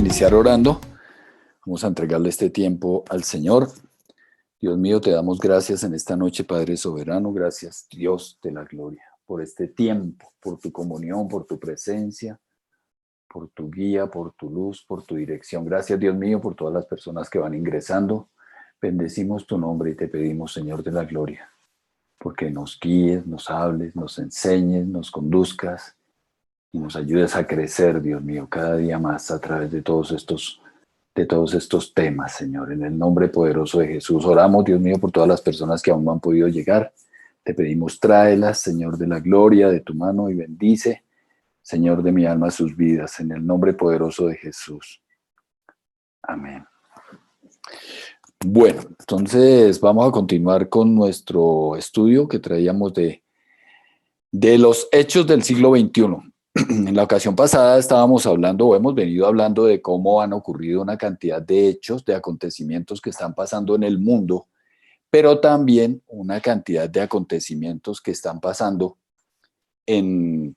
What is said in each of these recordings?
iniciar orando. Vamos a entregarle este tiempo al Señor. Dios mío, te damos gracias en esta noche, Padre soberano. Gracias, Dios de la gloria, por este tiempo, por tu comunión, por tu presencia, por tu guía, por tu luz, por tu dirección. Gracias, Dios mío, por todas las personas que van ingresando. Bendecimos tu nombre y te pedimos, Señor de la gloria, porque nos guíes, nos hables, nos enseñes, nos conduzcas y nos ayudes a crecer, Dios mío, cada día más a través de todos estos temas, Señor. En el nombre poderoso de Jesús oramos, Dios mío, por todas las personas que aún no han podido llegar. Te pedimos, tráelas, Señor de la gloria, de tu mano, y bendice, Señor de mi alma, sus vidas, en el nombre poderoso de Jesús. Amén. Bueno, entonces vamos a continuar con nuestro estudio que traíamos de los hechos del siglo XXI. En la ocasión pasada estábamos hablando, o hemos venido hablando, de cómo han ocurrido una cantidad de hechos, de acontecimientos que están pasando en el mundo, pero también una cantidad de acontecimientos que están pasando en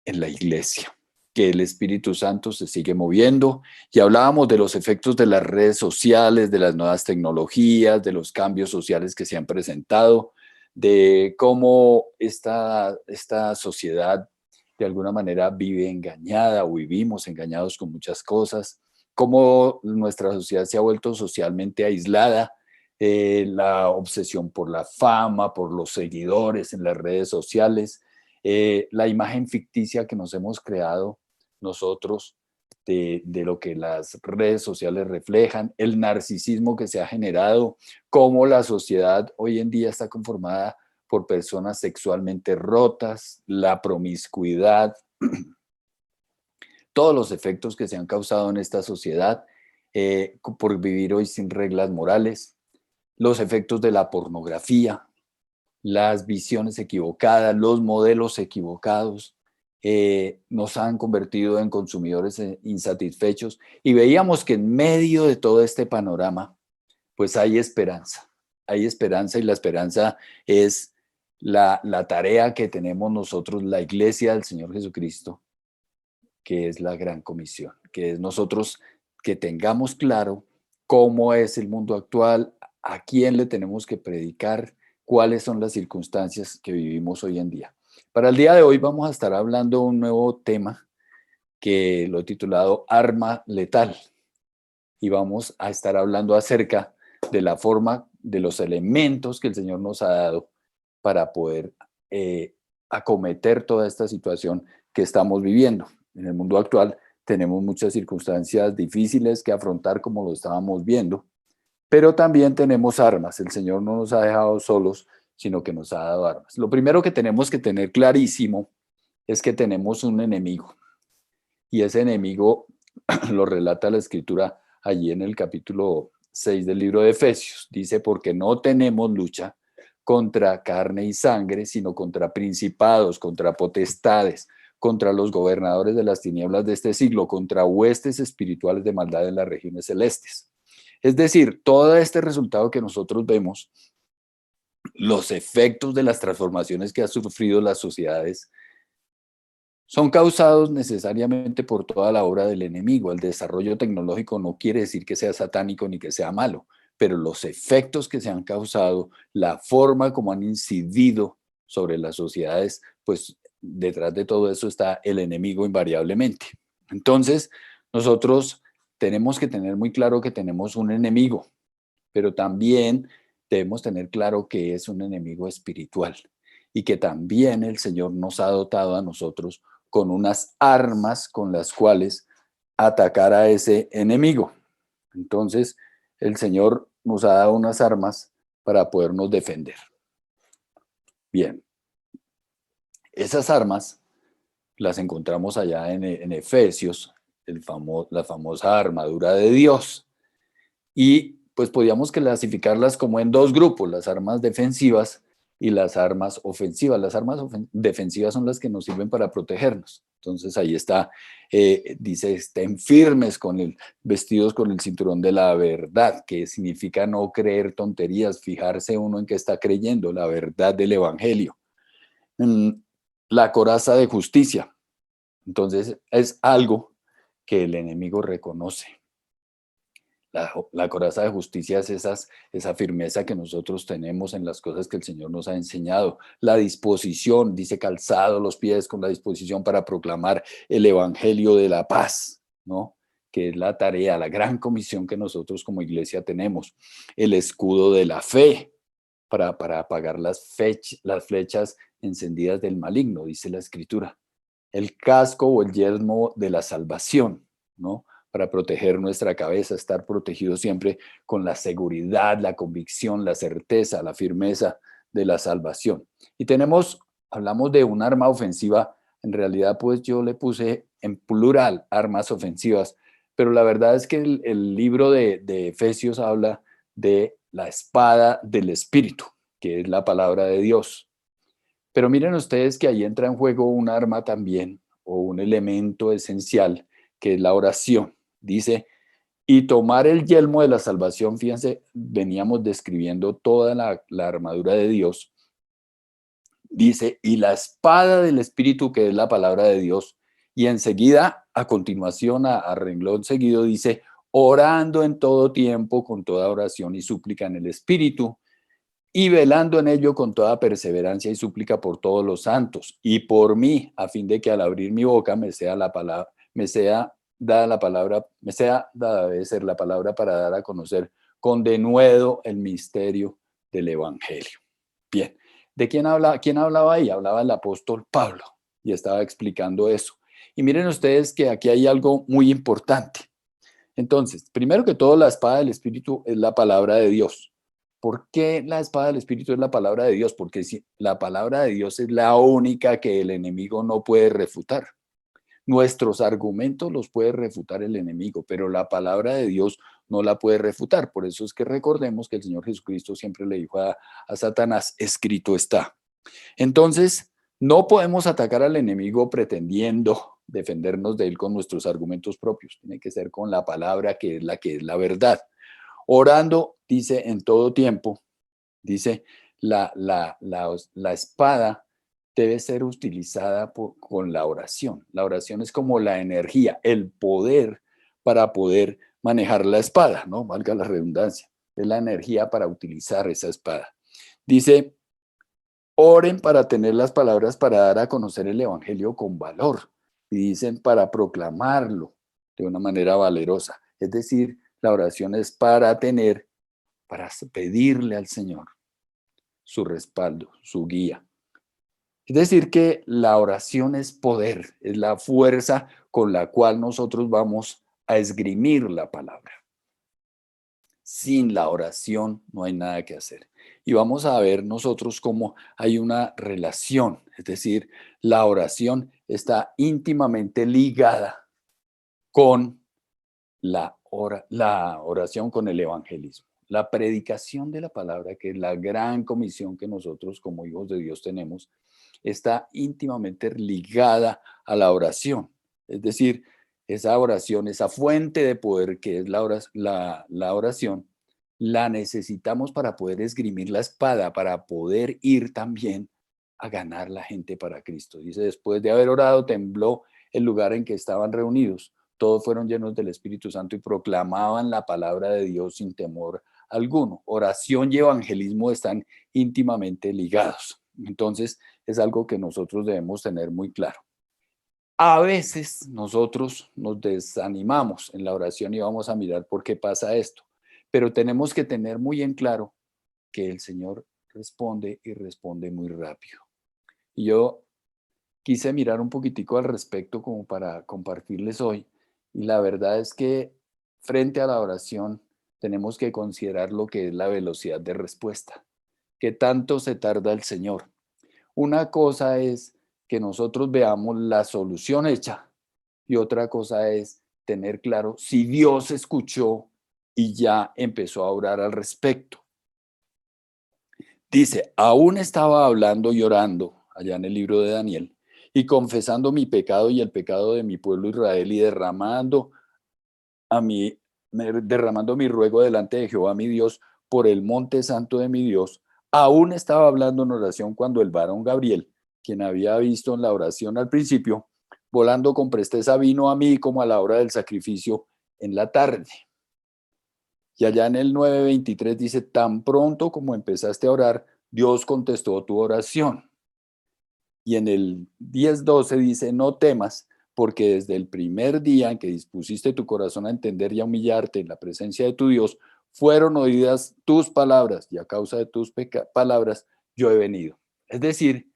la iglesia, que el Espíritu Santo se sigue moviendo, y hablábamos de los efectos de las redes sociales, de las nuevas tecnologías, de los cambios sociales que se han presentado, de cómo esta sociedad de alguna manera vive engañada, o vivimos engañados con muchas cosas, cómo nuestra sociedad se ha vuelto socialmente aislada, la obsesión por la fama, por los seguidores en las redes sociales, la imagen ficticia que nos hemos creado nosotros de lo que las redes sociales reflejan, el narcisismo que se ha generado, cómo la sociedad hoy en día está conformada por personas sexualmente rotas, la promiscuidad, todos los efectos que se han causado en esta sociedad por vivir hoy sin reglas morales, los efectos de la pornografía, las visiones equivocadas, los modelos equivocados, nos han convertido en consumidores insatisfechos, y veíamos que en medio de todo este panorama, pues hay esperanza, y la esperanza es la tarea que tenemos nosotros, la iglesia del Señor Jesucristo, que es la gran comisión, que es nosotros que tengamos claro cómo es el mundo actual, a quién le tenemos que predicar, cuáles son las circunstancias que vivimos hoy en día. Para el día de hoy vamos a estar hablando de un nuevo tema que lo he titulado Arma Letal, y vamos a estar hablando acerca de la forma, de los elementos que el Señor nos ha dado para poder acometer toda esta situación que estamos viviendo. En el mundo actual tenemos muchas circunstancias difíciles que afrontar, como lo estábamos viendo, pero también tenemos armas. El Señor no nos ha dejado solos, sino que nos ha dado armas. Lo primero que tenemos que tener clarísimo es que tenemos un enemigo, y ese enemigo lo relata la Escritura allí en el capítulo 6 del libro de Efesios. Dice: porque no tenemos lucha contra carne y sangre, sino contra principados, contra potestades, contra los gobernadores de las tinieblas de este siglo, contra huestes espirituales de maldad en las regiones celestes. Es decir, todo este resultado que nosotros vemos, los efectos de las transformaciones que han sufrido las sociedades, son causados necesariamente por toda la obra del enemigo. El desarrollo tecnológico no quiere decir que sea satánico ni que sea malo, pero los efectos que se han causado, la forma como han incidido sobre las sociedades, pues detrás de todo eso está el enemigo invariablemente. Entonces, nosotros tenemos que tener muy claro que tenemos un enemigo, pero también debemos tener claro que es un enemigo espiritual, y que también el Señor nos ha dotado a nosotros con unas armas con las cuales atacar a ese enemigo. Entonces, el Señor nos ha dado unas armas para podernos defender. Bien, esas armas las encontramos allá en Efesios, la famosa armadura de Dios. Y pues podíamos clasificarlas como en dos grupos: las armas defensivas y las armas ofensivas. Las armas defensivas son las que nos sirven para protegernos. Entonces ahí está, dice: estén firmes vestidos con el cinturón de la verdad, que significa no creer tonterías, fijarse uno en qué está creyendo, la verdad del evangelio. La coraza de justicia. Entonces es algo que el enemigo reconoce. La coraza de justicia es esa firmeza que nosotros tenemos en las cosas que el Señor nos ha enseñado. La disposición, dice, calzado los pies con la disposición para proclamar el evangelio de la paz, ¿no? Que es la tarea, la gran comisión que nosotros como iglesia tenemos. El escudo de la fe para apagar las flechas encendidas del maligno, dice la Escritura. El casco o el yelmo de la salvación, ¿no? Para proteger nuestra cabeza, estar protegido siempre con la seguridad, la convicción, la certeza, la firmeza de la salvación. Y hablamos de un arma ofensiva, en realidad pues yo le puse en plural armas ofensivas, pero la verdad es que el libro de Efesios habla de la espada del Espíritu, que es la palabra de Dios. Pero miren ustedes que ahí entra en juego un arma también, o un elemento esencial, que es la oración. Dice, y tomar el yelmo de la salvación, fíjense, veníamos describiendo toda la armadura de Dios. Dice, y la espada del Espíritu, que es la palabra de Dios. Y enseguida, a continuación, a renglón seguido, dice, orando en todo tiempo, con toda oración y súplica en el Espíritu, y velando en ello con toda perseverancia y súplica por todos los santos y por mí, a fin de que al abrir mi boca me sea dada la palabra, me sea dada debe ser la palabra para dar a conocer con denuedo el misterio del evangelio. Bien, ¿de quién hablaba ahí? Hablaba el apóstol Pablo y estaba explicando eso. Y miren ustedes que aquí hay algo muy importante. Entonces, primero que todo, la espada del Espíritu es la palabra de Dios. ¿Por qué la espada del Espíritu es la palabra de Dios? Porque si la palabra de Dios es la única que el enemigo no puede refutar. Nuestros argumentos los puede refutar el enemigo, pero la palabra de Dios no la puede refutar. Por eso es que recordemos que el Señor Jesucristo siempre le dijo a Satanás, escrito está. Entonces, no podemos atacar al enemigo pretendiendo defendernos de él con nuestros argumentos propios. Tiene que ser con la palabra que es la verdad. Orando, dice, en todo tiempo, dice, la espada debe ser utilizada con la oración. La oración es como la energía, el poder para poder manejar la espada, ¿no? Valga la redundancia. Es la energía para utilizar esa espada. Dice, oren para tener las palabras para dar a conocer el evangelio con valor. Y dicen para proclamarlo de una manera valerosa. Es decir, la oración es para pedirle al Señor su respaldo, su guía. Es decir, que la oración es poder, es la fuerza con la cual nosotros vamos a esgrimir la palabra. Sin la oración no hay nada que hacer. Y vamos a ver nosotros cómo hay una relación, es decir, la oración está íntimamente ligada con la oración, con el evangelismo. La predicación de la palabra, que es la gran comisión que nosotros como hijos de Dios tenemos, está íntimamente ligada a la oración. Es decir, esa oración, esa fuente de poder que es la oración, la necesitamos para poder esgrimir la espada, para poder ir también a ganar la gente para Cristo. Dice, después de haber orado, tembló el lugar en que estaban reunidos. Todos fueron llenos del Espíritu Santo y proclamaban la palabra de Dios sin temor alguno. Oración y evangelismo están íntimamente ligados. Entonces, es algo que nosotros debemos tener muy claro. A veces nosotros nos desanimamos en la oración y vamos a mirar por qué pasa esto, pero tenemos que tener muy en claro que el Señor responde y responde muy rápido. Y yo quise mirar un poquitico al respecto como para compartirles hoy, y la verdad es que frente a la oración tenemos que considerar lo que es la velocidad de respuesta, que tanto se tarda el Señor. Una cosa es que nosotros veamos la solución hecha y otra cosa es tener claro si Dios escuchó y ya empezó a orar al respecto. Dice, aún estaba hablando y orando allá en el libro de Daniel y confesando mi pecado y el pecado de mi pueblo Israel y derramando mi ruego delante de Jehová mi Dios por el monte santo de mi Dios. Aún estaba hablando en oración cuando el varón Gabriel, quien había visto en la oración al principio, volando con presteza vino a mí como a la hora del sacrificio en la tarde. Y allá en el 9:23 dice, tan pronto como empezaste a orar, Dios contestó tu oración. Y en el 10:12 dice, no temas, porque desde el primer día en que dispusiste tu corazón a entender y a humillarte en la presencia de tu Dios, fueron oídas tus palabras, y a causa de tus palabras yo he venido. Es decir,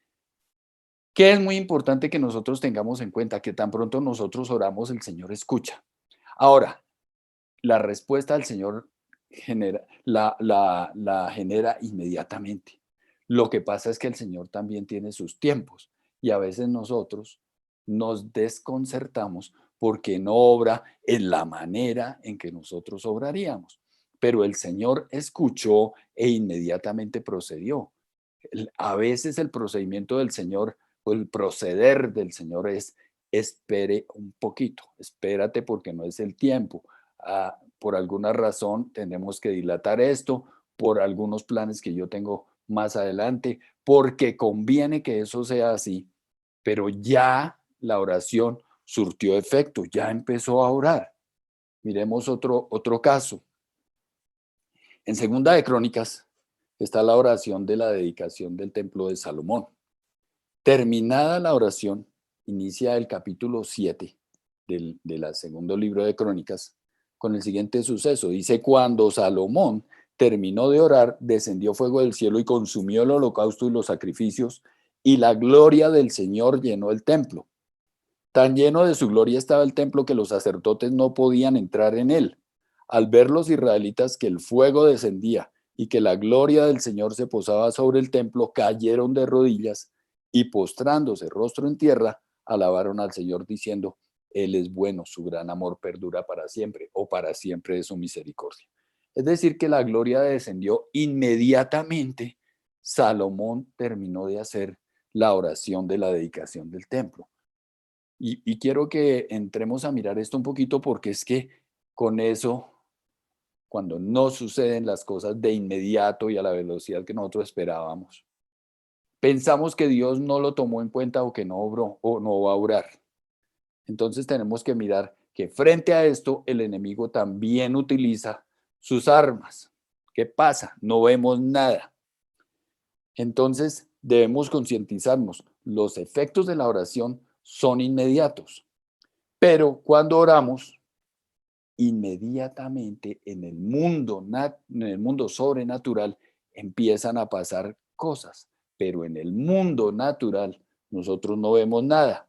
que es muy importante que nosotros tengamos en cuenta que tan pronto nosotros oramos, el Señor escucha. Ahora, la respuesta del Señor la genera inmediatamente. Lo que pasa es que el Señor también tiene sus tiempos y a veces nosotros nos desconcertamos porque no obra en la manera en que nosotros obraríamos. Pero el Señor escuchó e inmediatamente procedió. A veces el procedimiento del Señor o el proceder del Señor es espere un poquito, espérate porque no es el tiempo. Por alguna razón tenemos que dilatar esto, por algunos planes que yo tengo más adelante, porque conviene que eso sea así, pero ya la oración surtió efecto, ya empezó a orar. Miremos otro caso. En Segunda de Crónicas está la oración de la dedicación del templo de Salomón. Terminada la oración, inicia el capítulo 7 del segundo libro de Crónicas con el siguiente suceso. Dice, cuando Salomón terminó de orar, descendió fuego del cielo y consumió el holocausto y los sacrificios, y la gloria del Señor llenó el templo. Tan lleno de su gloria estaba el templo que los sacerdotes no podían entrar en él. Al ver los israelitas que el fuego descendía y que la gloria del Señor se posaba sobre el templo, cayeron de rodillas y postrándose rostro en tierra, alabaron al Señor diciendo, Él es bueno, su gran amor perdura para siempre, o para siempre es su misericordia. Es decir, que la gloria descendió inmediatamente. Salomón terminó de hacer la oración de la dedicación del templo. Y quiero que entremos a mirar esto un poquito porque es que con eso, cuando no suceden las cosas de inmediato y a la velocidad que nosotros esperábamos, pensamos que Dios no lo tomó en cuenta o que no obró o no va a obrar. Entonces tenemos que mirar que frente a esto el enemigo también utiliza sus armas. ¿Qué pasa? No vemos nada. Entonces debemos concientizarnos. Los efectos de la oración son inmediatos. Pero cuando oramos, inmediatamente en el mundo sobrenatural empiezan a pasar cosas, pero en el mundo natural nosotros no vemos nada.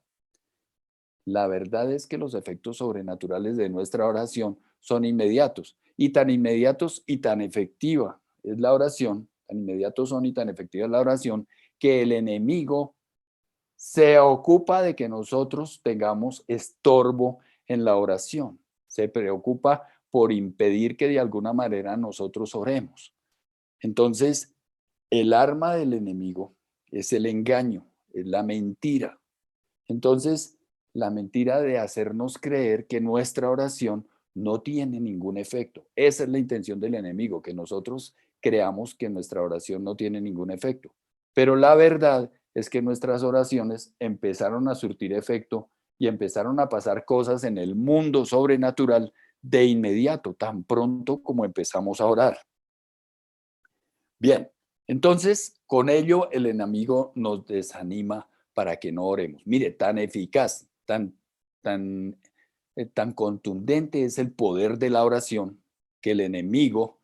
La verdad es que los efectos sobrenaturales de nuestra oración son inmediatos, y tan inmediatos y tan efectiva es la oración, tan inmediatos son y tan efectiva es la oración, que el enemigo se ocupa de que nosotros tengamos estorbo en la oración. Se preocupa por impedir que de alguna manera nosotros oremos. Entonces, el arma del enemigo es el engaño, es la mentira. Entonces, la mentira de hacernos creer que nuestra oración no tiene ningún efecto. Esa es la intención del enemigo, que nosotros creamos que nuestra oración no tiene ningún efecto. Pero la verdad es que nuestras oraciones empezaron a surtir efecto y empezaron a pasar cosas en el mundo sobrenatural de inmediato, tan pronto como empezamos a orar. Bien, entonces con ello el enemigo nos desanima para que no oremos. Mire, tan eficaz, tan contundente es el poder de la oración que el enemigo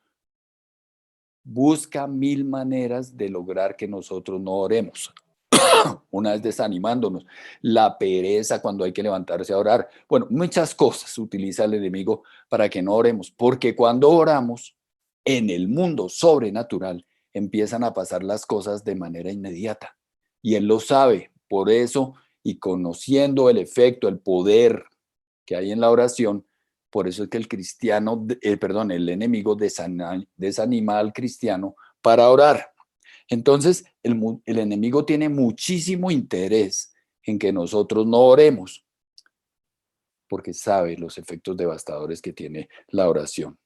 busca mil maneras de lograr que nosotros no oremos. Una es desanimándonos, la pereza cuando hay que levantarse a orar. Bueno, muchas cosas utiliza el enemigo para que no oremos, porque cuando oramos en el mundo sobrenatural empiezan a pasar las cosas de manera inmediata. Y él lo sabe, por eso, y conociendo el efecto, el poder que hay en la oración, por eso es que el enemigo desanima al cristiano para orar. Entonces, el enemigo tiene muchísimo interés en que nosotros no oremos, porque sabe los efectos devastadores que tiene la oración.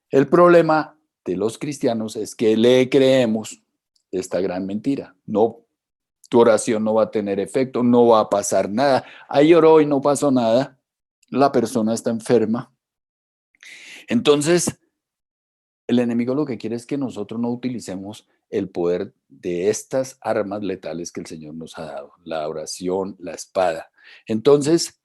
El problema de los cristianos es que le creemos esta gran mentira. No, tu oración no va a tener efecto, no va a pasar nada. Ahí oró y no pasó nada, la persona está enferma. Entonces, el enemigo lo que quiere es que nosotros no utilicemos el poder de estas armas letales que el Señor nos ha dado, la oración, la espada. Entonces,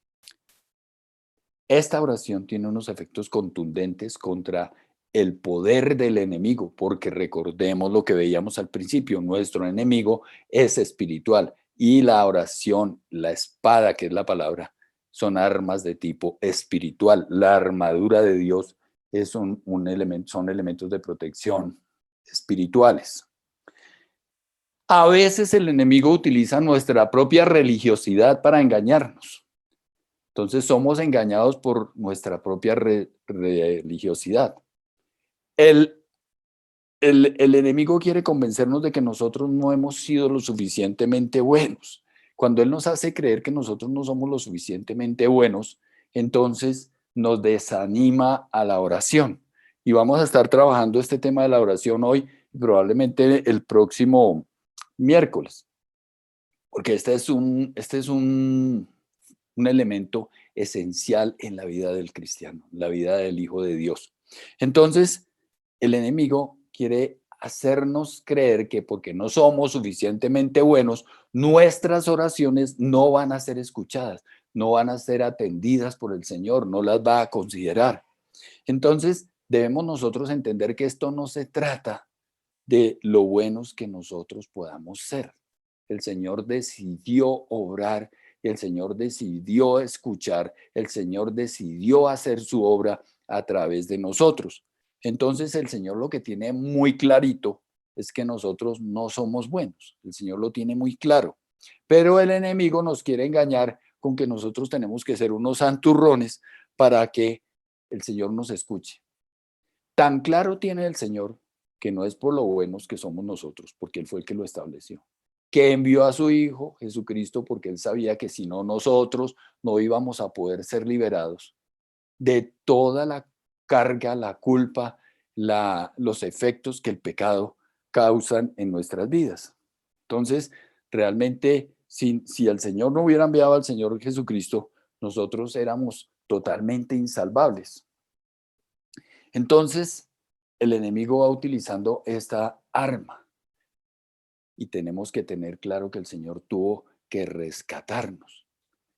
esta oración tiene unos efectos contundentes contra el poder del enemigo, porque recordemos lo que veíamos al principio, nuestro enemigo es espiritual y la oración, la espada, que es la palabra, son armas de tipo espiritual. La armadura de Dios es un elemento, son elementos de protección espirituales. A veces el enemigo utiliza nuestra propia religiosidad para engañarnos. Entonces somos engañados por nuestra propia religiosidad. El, el enemigo quiere convencernos de que nosotros no hemos sido lo suficientemente buenos. Cuando él nos hace creer que nosotros no somos lo suficientemente buenos, entonces nos desanima a la oración. Y vamos a estar trabajando este tema de la oración hoy, probablemente el próximo miércoles, porque este es un elemento esencial en la vida del cristiano, en la vida del Hijo de Dios. Entonces, el enemigo quiere hacernos creer que porque no somos suficientemente buenos, nuestras oraciones no van a ser escuchadas, no van a ser atendidas por el Señor, no las va a considerar. Entonces, debemos nosotros entender que esto no se trata de lo buenos que nosotros podamos ser. El Señor decidió obrar, el Señor decidió escuchar, el Señor decidió hacer su obra a través de nosotros. Entonces el Señor lo que tiene muy clarito es que nosotros no somos buenos. El Señor lo tiene muy claro. Pero el enemigo nos quiere engañar con que nosotros tenemos que ser unos santurrones para que el Señor nos escuche. Tan claro tiene el Señor que no es por lo buenos que somos nosotros, porque Él fue el que lo estableció, que envió a su Hijo Jesucristo porque Él sabía que si no nosotros no íbamos a poder ser liberados de toda la carga, la culpa, los efectos que el pecado causan en nuestras vidas. Entonces, realmente, si el Señor no hubiera enviado al Señor Jesucristo, nosotros éramos totalmente insalvables. Entonces, el enemigo va utilizando esta arma y tenemos que tener claro que el Señor tuvo que rescatarnos,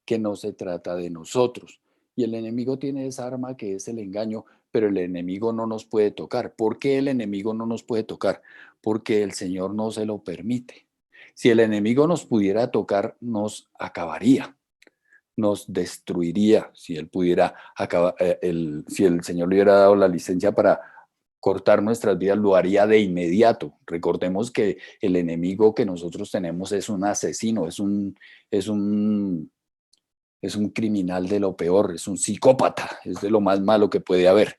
que no se trata de nosotros. Y el enemigo tiene esa arma que es el engaño, pero el enemigo no nos puede tocar. ¿Por qué el enemigo no nos puede tocar? Porque el Señor no se lo permite. Si el enemigo nos pudiera tocar, nos acabaría, nos destruiría. Si él pudiera acabar, si el Señor le hubiera dado la licencia para cortar nuestras vidas, lo haría de inmediato. Recordemos que el enemigo que nosotros tenemos es un asesino, es un, es un criminal de lo peor, es un psicópata, es de lo más malo que puede haber.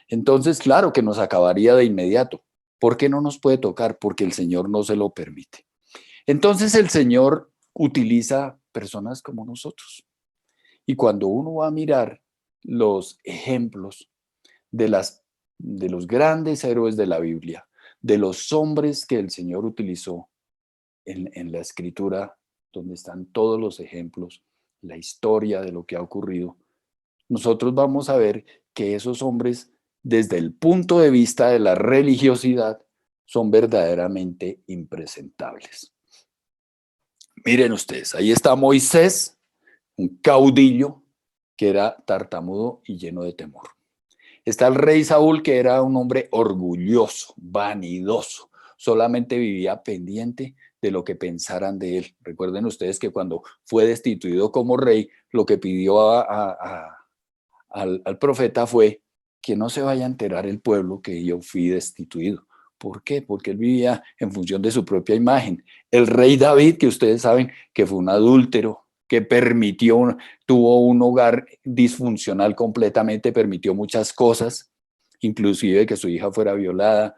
Entonces, claro que nos acabaría de inmediato. ¿Por qué no nos puede tocar? Porque el Señor no se lo permite. Entonces el Señor utiliza personas como nosotros. Y cuando uno va a mirar los ejemplos de, de los grandes héroes de la Biblia, de los hombres que el Señor utilizó en la escritura, donde están todos los ejemplos, la historia de lo que ha ocurrido, nosotros vamos a ver que esos hombres, desde el punto de vista de la religiosidad, son verdaderamente impresentables. Miren ustedes, ahí está Moisés, un caudillo que era tartamudo y lleno de temor. Está el rey Saúl, que era un hombre orgulloso, vanidoso, solamente vivía pendiente de lo que pensaran de él. Recuerden ustedes que cuando fue destituido como rey, lo que pidió al profeta fue que no se vaya a enterar el pueblo que yo fui destituido. ¿Por qué? Porque él vivía en función de su propia imagen. El rey David, que ustedes saben que fue un adúltero, que tuvo un hogar disfuncional completamente, permitió muchas cosas, inclusive que su hija fuera violada.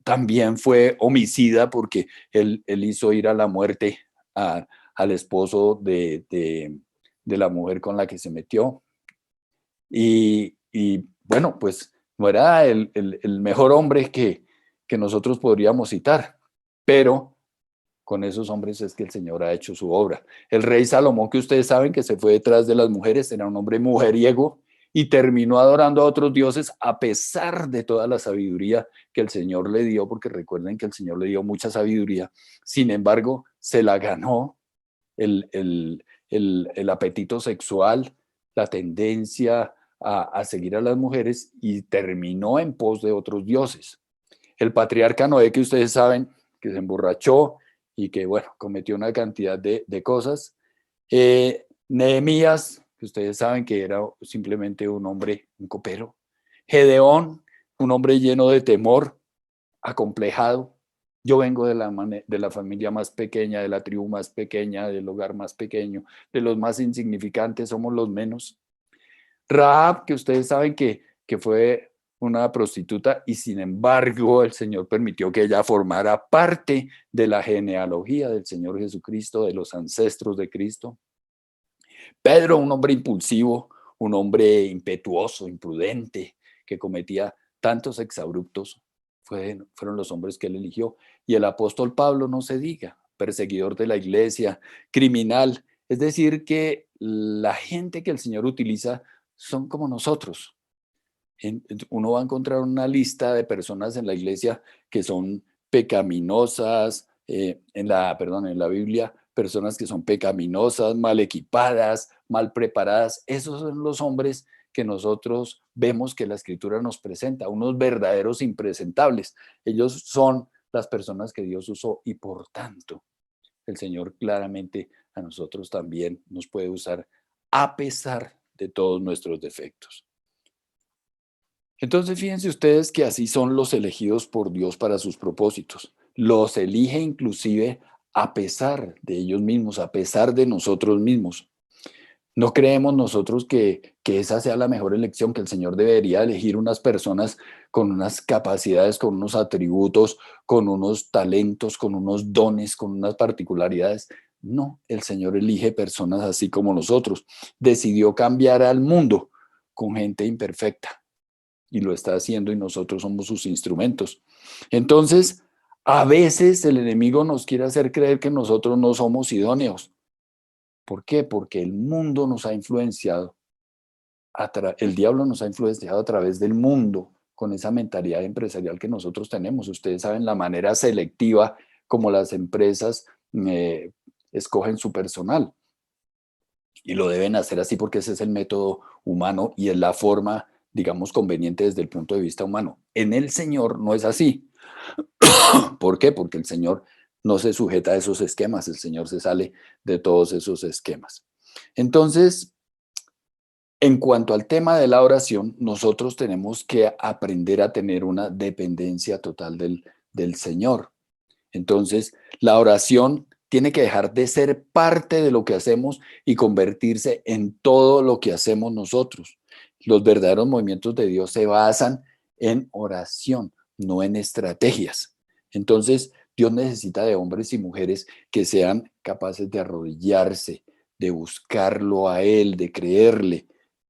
También fue homicida porque él hizo ir a la muerte al esposo de la mujer con la que se metió. Y bueno, pues no era el mejor hombre que nosotros podríamos citar, pero Con esos hombres es que el Señor ha hecho su obra. El rey Salomón, que ustedes saben que se fue detrás de las mujeres, era un hombre mujeriego y terminó adorando a otros dioses a pesar de toda la sabiduría que el Señor le dio, porque recuerden que el Señor le dio mucha sabiduría. Sin embargo, se la ganó el apetito sexual, la tendencia a seguir a las mujeres y terminó en pos de otros dioses. El patriarca Noé, que ustedes saben que se emborrachó y que, bueno, cometió una cantidad de cosas. Nehemías, que ustedes saben que era simplemente un hombre, un copero. Gedeón, un hombre lleno de temor, acomplejado. Yo vengo de la familia más pequeña, de la tribu más pequeña, del hogar más pequeño, de los más insignificantes, somos los menos. Rahab, que ustedes saben que fue una prostituta y sin embargo el Señor permitió que ella formara parte de la genealogía del Señor Jesucristo, de los ancestros de Cristo. Pedro, un hombre impulsivo, un hombre impetuoso, imprudente, que cometía tantos exabruptos, fueron los hombres que él eligió. Y el apóstol Pablo, no se diga, perseguidor de la iglesia, criminal. Es decir, que la gente que el Señor utiliza son como nosotros. Uno va a encontrar una lista de personas en la iglesia que son pecaminosas, en la Biblia, personas que son pecaminosas, mal equipadas, mal preparadas. Esos son los hombres que nosotros vemos que la Escritura nos presenta, unos verdaderos impresentables. Ellos son las personas que Dios usó y por tanto el Señor claramente a nosotros también nos puede usar a pesar de todos nuestros defectos. Entonces, fíjense ustedes que así son los elegidos por Dios para sus propósitos. Los elige inclusive a pesar de ellos mismos, a pesar de nosotros mismos. No creemos nosotros que esa sea la mejor elección, que el Señor debería elegir unas personas con unas capacidades, con unos atributos, con unos talentos, con unos dones, con unas particularidades. No, el Señor elige personas así como nosotros. Decidió cambiar al mundo con gente imperfecta y lo está haciendo y nosotros somos sus instrumentos. Entonces, a veces el enemigo nos quiere hacer creer que nosotros no somos idóneos. ¿Por qué? Porque el mundo nos ha influenciado, el diablo nos ha influenciado a través del mundo con esa mentalidad empresarial que nosotros tenemos. Ustedes saben la manera selectiva como las empresas escogen su personal y lo deben hacer así porque ese es el método humano y es la forma, digamos, conveniente desde el punto de vista humano. En el Señor no es así. ¿Por qué? Porque el Señor no se sujeta a esos esquemas, el Señor se sale de todos esos esquemas. Entonces, en cuanto al tema de la oración, nosotros tenemos que aprender a tener una dependencia total del Señor. Entonces, la oración tiene que dejar de ser parte de lo que hacemos y convertirse en todo lo que hacemos nosotros. Los verdaderos movimientos de Dios se basan en oración, no en estrategias. Entonces, Dios necesita de hombres y mujeres que sean capaces de arrodillarse, de buscarlo a Él, de creerle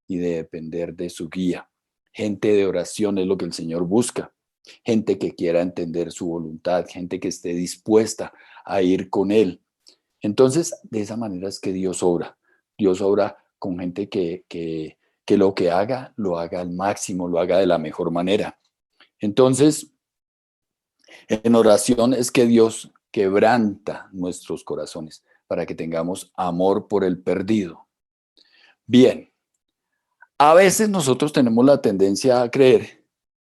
y de depender de su guía. Gente de oración es lo que el Señor busca. Gente que quiera entender su voluntad, gente que esté dispuesta a ir con Él. Entonces, de esa manera es que Dios obra. Dios obra con gente que lo que haga, lo haga al máximo, lo haga de la mejor manera. Entonces, en oración es que Dios quebranta nuestros corazones para que tengamos amor por el perdido. Bien, a veces nosotros tenemos la tendencia a creer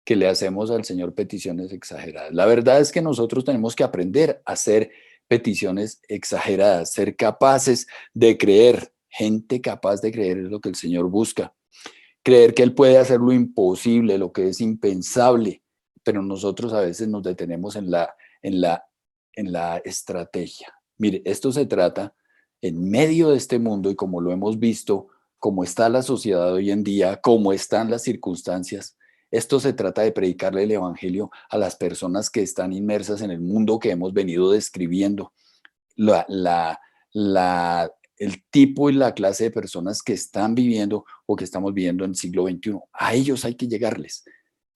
que le hacemos al Señor peticiones exageradas. La verdad es que nosotros tenemos que aprender a hacer peticiones exageradas, ser capaces de creer. Gente capaz de creer es lo que el Señor busca. Creer que Él puede hacer lo imposible, lo que es impensable, pero nosotros a veces nos detenemos en la estrategia. Mire, esto se trata en medio de este mundo y como lo hemos visto, cómo está la sociedad hoy en día, cómo están las circunstancias. Esto se trata de predicarle el evangelio a las personas que están inmersas en el mundo que hemos venido describiendo. La, la, el tipo y la clase de personas que están viviendo o que estamos viviendo en el siglo XXI. A ellos hay que llegarles.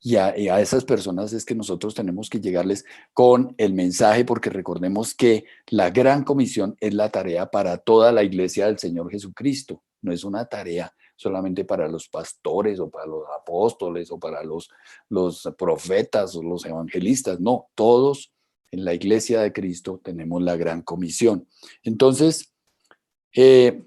Y a esas personas es que nosotros tenemos que llegarles con el mensaje, porque recordemos que la gran comisión es la tarea para toda la iglesia del Señor Jesucristo. No es una tarea solamente para los pastores o para los apóstoles o para los profetas o los evangelistas. No, todos en la iglesia de Cristo tenemos la gran comisión. Entonces, eh,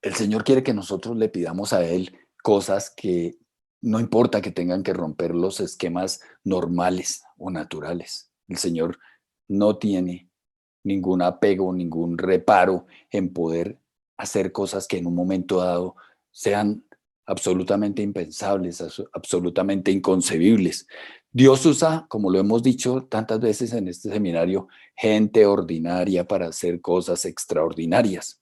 el Señor quiere que nosotros le pidamos a Él cosas que no importa que tengan que romper los esquemas normales o naturales. El Señor no tiene ningún apego, ningún reparo en poder hacer cosas que en un momento dado sean absolutamente impensables, absolutamente inconcebibles. Dios usa, como lo hemos dicho tantas veces en este seminario, gente ordinaria para hacer cosas extraordinarias.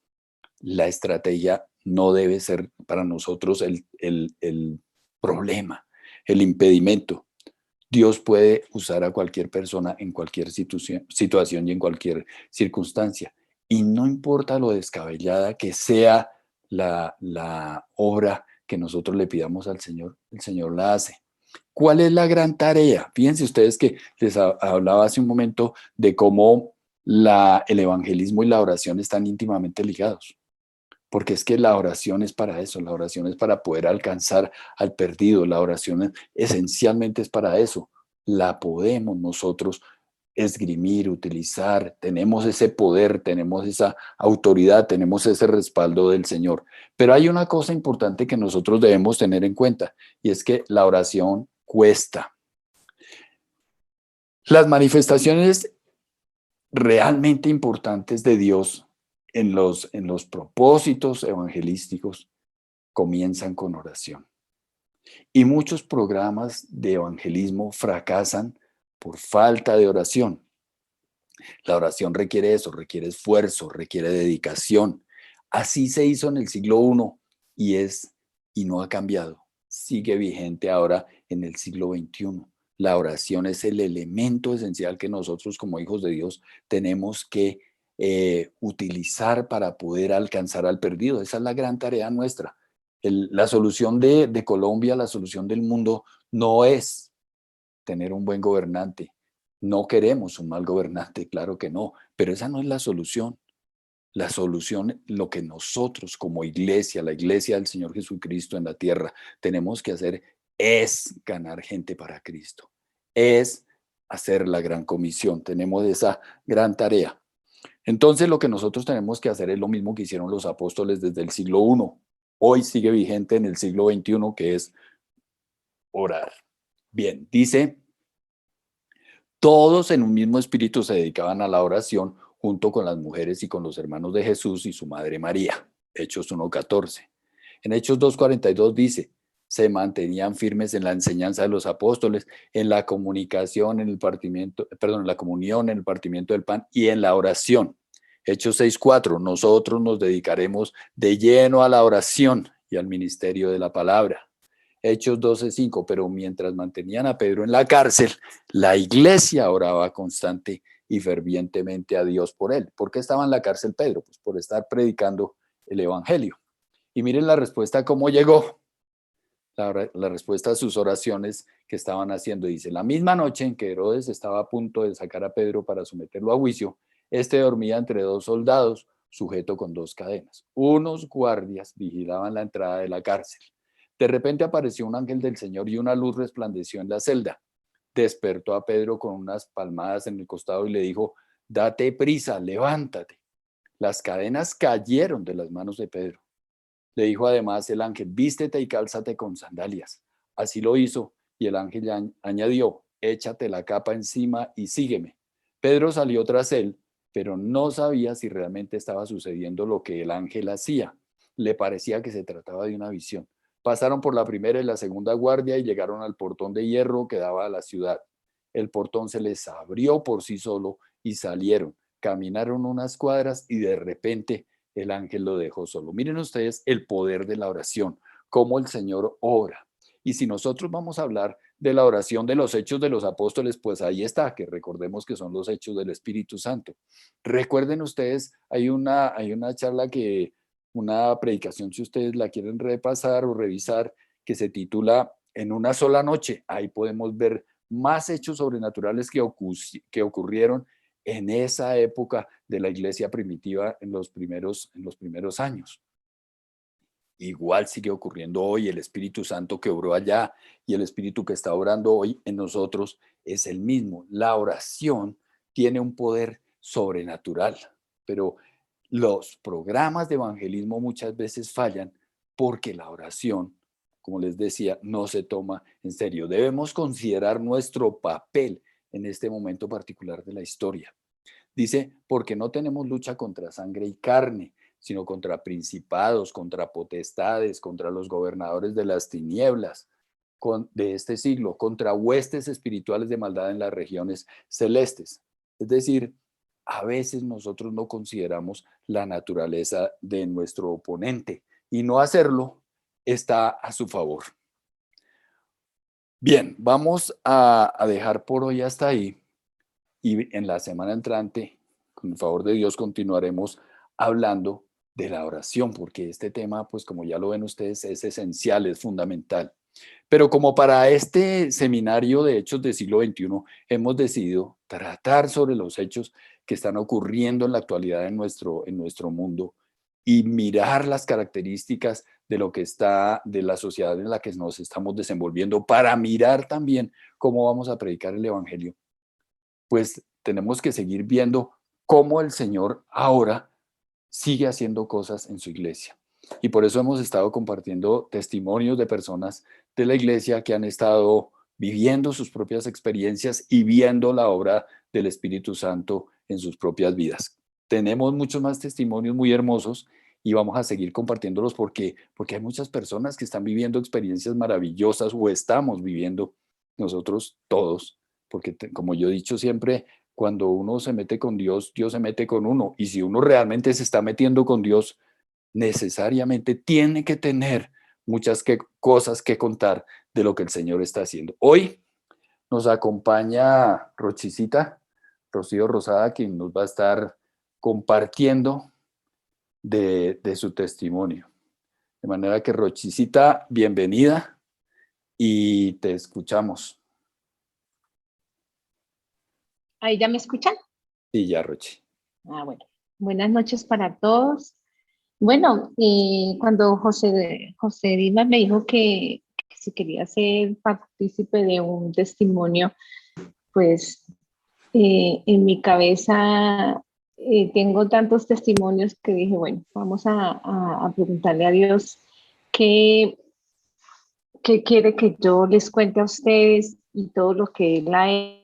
La estrategia no debe ser para nosotros el problema, el impedimento. Dios puede usar a cualquier persona en cualquier situación y en cualquier circunstancia. Y no importa lo descabellada que sea la obra que nosotros le pidamos al Señor, el Señor la hace. ¿Cuál es la gran tarea? Fíjense ustedes que les hablaba hace un momento de cómo el evangelismo y la oración están íntimamente ligados. Porque es que la oración es para eso, la oración es para poder alcanzar al perdido, la oración esencialmente es para eso. La podemos nosotros esgrimir, utilizar, tenemos ese poder, tenemos esa autoridad, tenemos ese respaldo del Señor. Pero hay una cosa importante que nosotros debemos tener en cuenta y es que la oración cuesta. Las manifestaciones realmente importantes de Dios en los propósitos evangelísticos comienzan con oración. Y muchos programas de evangelismo fracasan por falta de oración. La oración requiere eso, requiere esfuerzo, requiere dedicación. Así se hizo en el siglo I y no ha cambiado. Sigue vigente ahora en el siglo XXI. La oración es el elemento esencial que nosotros como hijos de Dios tenemos que utilizar para poder alcanzar al perdido. Esa es la gran tarea nuestra. La solución de Colombia, la solución del mundo no es tener un buen gobernante. No queremos un mal gobernante, claro que no, pero esa no es la solución. La solución, lo que nosotros como iglesia, la iglesia del Señor Jesucristo en la tierra, tenemos que hacer es ganar gente para Cristo, es hacer la gran comisión. Tenemos esa gran tarea. Entonces lo que nosotros tenemos que hacer es lo mismo que hicieron los apóstoles desde el siglo I. Hoy sigue vigente en el siglo XXI, que es orar. Bien, dice, todos en un mismo espíritu se dedicaban a la oración junto con las mujeres y con los hermanos de Jesús y su madre María. Hechos 1:14. En Hechos 2:42 dice, se mantenían firmes en la enseñanza de los apóstoles, en la comunicación, en el partimiento, perdón, en la comunión, en el partimiento del pan y en la oración. Hechos 6:4, nosotros nos dedicaremos de lleno a la oración y al ministerio de la palabra. Hechos 12:5, pero mientras mantenían a Pedro en la cárcel, la iglesia oraba constante y fervientemente a Dios por él. ¿Por qué estaba en la cárcel Pedro? Pues por estar predicando el evangelio. Y miren la respuesta, cómo llegó. La respuesta a sus oraciones que estaban haciendo. Dice, la misma noche en que Herodes estaba a punto de sacar a Pedro para someterlo a juicio, este dormía entre dos soldados, sujeto con dos cadenas. Unos guardias vigilaban la entrada de la cárcel. De repente apareció un ángel del Señor y una luz resplandeció en la celda. Despertó a Pedro con unas palmadas en el costado y le dijo, date prisa, levántate. Las cadenas cayeron de las manos de Pedro. Le dijo además el ángel, vístete y cálzate con sandalias. Así lo hizo y el ángel añadió, échate la capa encima y sígueme. Pedro salió tras él, pero no sabía si realmente estaba sucediendo lo que el ángel hacía. Le parecía que se trataba de una visión. Pasaron por la primera y la segunda guardia y llegaron al portón de hierro que daba a la ciudad. El portón se les abrió por sí solo y salieron. Caminaron unas cuadras y de repente el ángel lo dejó solo. Miren ustedes el poder de la oración, cómo el Señor obra. Y si nosotros vamos a hablar de la oración de los hechos de los apóstoles, pues ahí está, que recordemos que son los hechos del Espíritu Santo. Recuerden ustedes, hay una charla una predicación, si ustedes la quieren repasar o revisar, que se titula en una sola noche. Ahí podemos ver más hechos sobrenaturales que ocurrieron en esa época de la iglesia primitiva en los primeros años. Igual sigue ocurriendo hoy. El Espíritu Santo que obró allá y el Espíritu que está obrando hoy en nosotros es el mismo. La oración tiene un poder sobrenatural, pero los programas de evangelismo muchas veces fallan porque la oración, como les decía, no se toma en serio. Debemos considerar nuestro papel en este momento particular de la historia. Dice, porque no tenemos lucha contra sangre y carne, sino contra principados, contra potestades, contra los gobernadores de las tinieblas de este siglo, contra huestes espirituales de maldad en las regiones celestes. Es decir, a veces nosotros no consideramos la naturaleza de nuestro oponente y no hacerlo está a su favor. Bien, vamos a dejar por hoy hasta ahí y en la semana entrante, con el favor de Dios, continuaremos hablando de la oración, porque este tema, pues como ya lo ven ustedes, es esencial, es fundamental. Pero como para este seminario de Hechos del siglo XXI, hemos decidido tratar sobre los hechos que están ocurriendo en la actualidad en nuestro mundo y mirar las características de lo que está, de la sociedad en la que nos estamos desenvolviendo, para mirar también cómo vamos a predicar el evangelio. Pues tenemos que seguir viendo cómo el Señor ahora sigue haciendo cosas en su iglesia. Y por eso hemos estado compartiendo testimonios de personas de la iglesia que han estado viviendo sus propias experiencias y viendo la obra del Espíritu Santo en sus propias vidas. Tenemos muchos más testimonios muy hermosos y vamos a seguir compartiéndolos porque hay muchas personas que están viviendo experiencias maravillosas o estamos viviendo nosotros todos, porque como yo he dicho siempre, cuando uno se mete con Dios, Dios se mete con uno. Y si uno realmente se está metiendo con Dios, necesariamente tiene que tener muchas cosas que contar de lo que el Señor está haciendo. Hoy nos acompaña Rochisita, Rocío Rosada, quien nos va a estar compartiendo de su testimonio. De manera que Rochisita, bienvenida y te escuchamos. ¿Ahí ya me escuchan? Sí, ya, Rochi. Bueno. Buenas noches para todos. Bueno, cuando José Dimas me dijo que si quería ser partícipe de un testimonio, pues en mi cabeza tengo tantos testimonios que dije, bueno, vamos a preguntarle a Dios qué quiere que yo les cuente a ustedes y todo lo que Él ha hecho.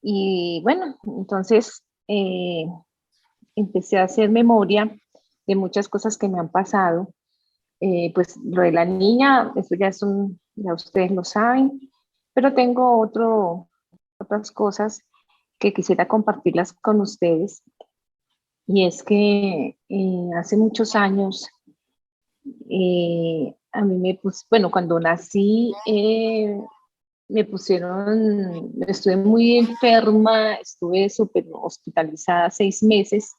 Y bueno, entonces empecé a hacer memoria de muchas cosas que me han pasado. Pues lo de la niña, eso ya ustedes lo saben, pero tengo otras cosas que quisiera compartirlas con ustedes. Y es que hace muchos años, a mí bueno, cuando nací, estuve muy enferma, estuve súper hospitalizada 6 meses.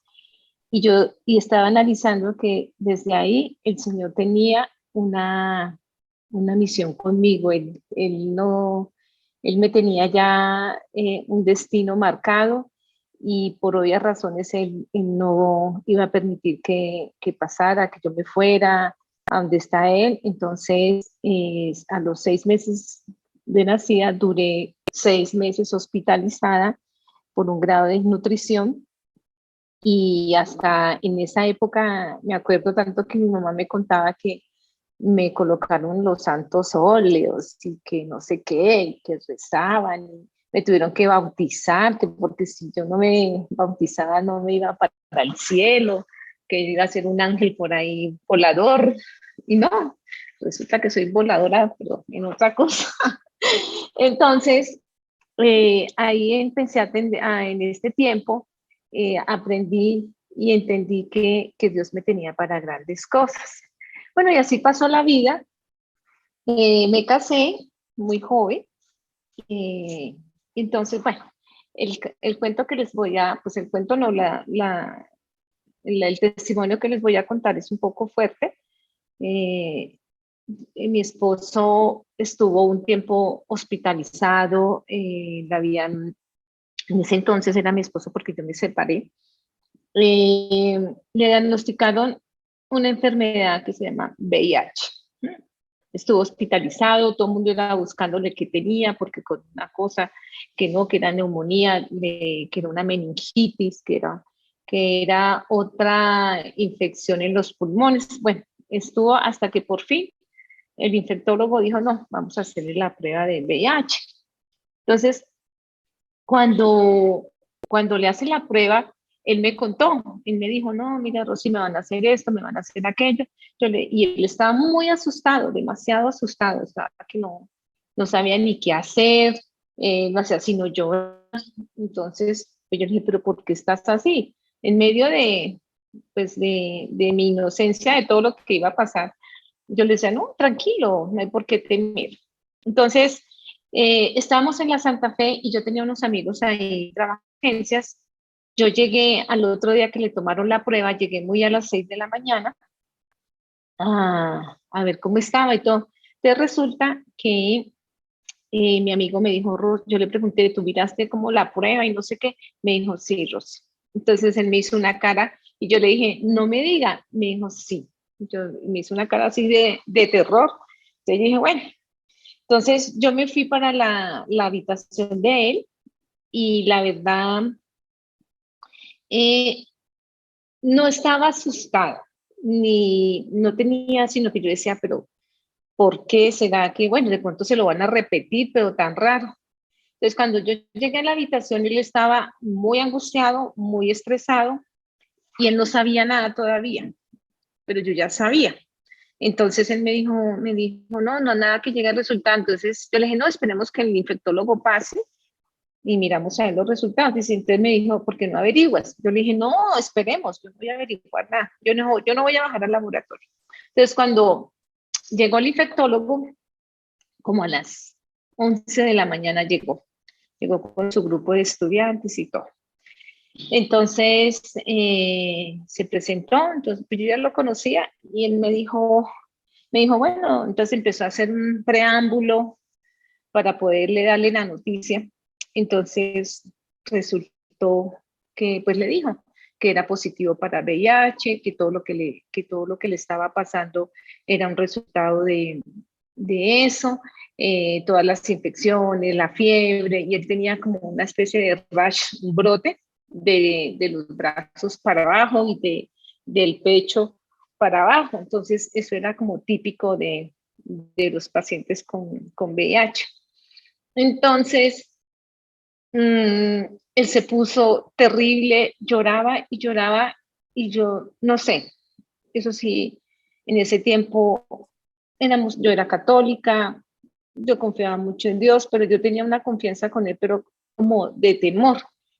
Y estaba analizando que desde ahí el Señor tenía una misión conmigo. Él me tenía ya un destino marcado y por obvias razones él no iba a permitir que pasara, que yo me fuera a donde está Él. Entonces, a los 6 meses de nacida, duré 6 meses hospitalizada por un grado de desnutrición. Y hasta en esa época me acuerdo tanto que mi mamá me contaba que me colocaron los santos óleos y que no sé qué, y que rezaban, y me tuvieron que bautizar, que porque si yo no me bautizaba no me iba para el cielo, que iba a ser un ángel por ahí volador. Y no, resulta que soy voladora, pero en otra cosa. Entonces, ahí empecé en este tiempo, aprendí y entendí que Dios me tenía para grandes cosas. Bueno, y así pasó la vida. Me casé muy joven. Entonces, bueno, el cuento que les voy a, pues el cuento no, el testimonio que les voy a contar es un poco fuerte. mi esposo estuvo un tiempo hospitalizado, en ese entonces era mi esposo porque yo me separé, le diagnosticaron una enfermedad que se llama VIH. Estuvo hospitalizado, todo el mundo era buscándole qué tenía, porque con una cosa que no, que era neumonía, que era una meningitis, que era otra infección en los pulmones. Bueno, estuvo hasta que por fin el infectólogo dijo, no, vamos a hacerle la prueba de VIH. Entonces, cuando le hace la prueba, él me contó, él me dijo, no, mira, Rosy, me van a hacer esto, me van a hacer aquello. Y él estaba muy asustado, demasiado asustado, estaba que no sabía ni qué hacer, no hacía sino llorar. Entonces, pues yo le dije, pero ¿por qué estás así? En medio pues de mi inocencia, de todo lo que iba a pasar, yo le decía, no, tranquilo, no hay por qué temer. Entonces, estábamos en la Santa Fe y yo tenía unos amigos ahí trabajando en agencias. Yo llegué al otro día que le tomaron la prueba, llegué muy a las 6 de la mañana a ver cómo estaba y todo. Entonces resulta que mi amigo me dijo, yo le pregunté, ¿tú miraste como la prueba y no sé qué? Me dijo, sí, Rosy. Entonces él me hizo una cara y yo le dije, no me diga. Me dijo, sí. Me hizo una cara así de terror. Entonces yo dije, bueno. Entonces yo me fui para la habitación de él y la verdad eh, no estaba asustada, ni no tenía, sino que yo decía, pero ¿por qué será que, bueno, de pronto se lo van a repetir, pero tan raro? Entonces, cuando yo llegué a la habitación, él estaba muy angustiado, muy estresado, y él no sabía nada todavía, pero yo ya sabía. Entonces él me dijo, no, no, nada que llegue al resultado. Entonces yo le dije, no, esperemos que el infectólogo pase y miramos a ver los resultados. Y entonces me dijo, ¿por qué no averiguas? Yo le dije, no, esperemos, yo no voy a averiguar nada, yo no voy a bajar al laboratorio. Entonces cuando llegó el infectólogo, como a las 11 de la mañana llegó con su grupo de estudiantes y todo. Entonces se presentó, entonces pues yo ya lo conocía y él me dijo, bueno, entonces empezó a hacer un preámbulo para poderle darle la noticia. Entonces resultó que pues le dijo que era positivo para VIH, que todo lo que le estaba pasando era un resultado de eso, todas las infecciones, la fiebre, y él tenía como una especie de rash, un brote de los brazos para abajo y del pecho para abajo. Entonces, eso era como típico de los pacientes con VIH. Entonces, él se puso terrible, lloraba y lloraba, y yo no sé, eso sí, en ese tiempo yo era católica, yo confiaba mucho en Dios, pero yo tenía una confianza con él, pero como de temor.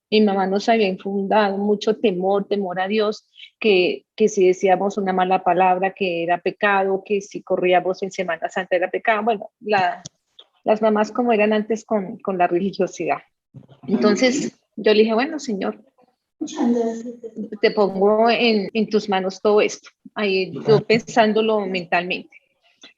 Mi mamá nos había infundado mucho temor a Dios, que si decíamos una mala palabra que era pecado, que si corríamos en Semana Santa era pecado. Bueno, las mamás como eran antes con la religiosidad. Entonces yo le dije, bueno, Señor, te pongo en tus manos todo esto, ahí yo pensándolo mentalmente.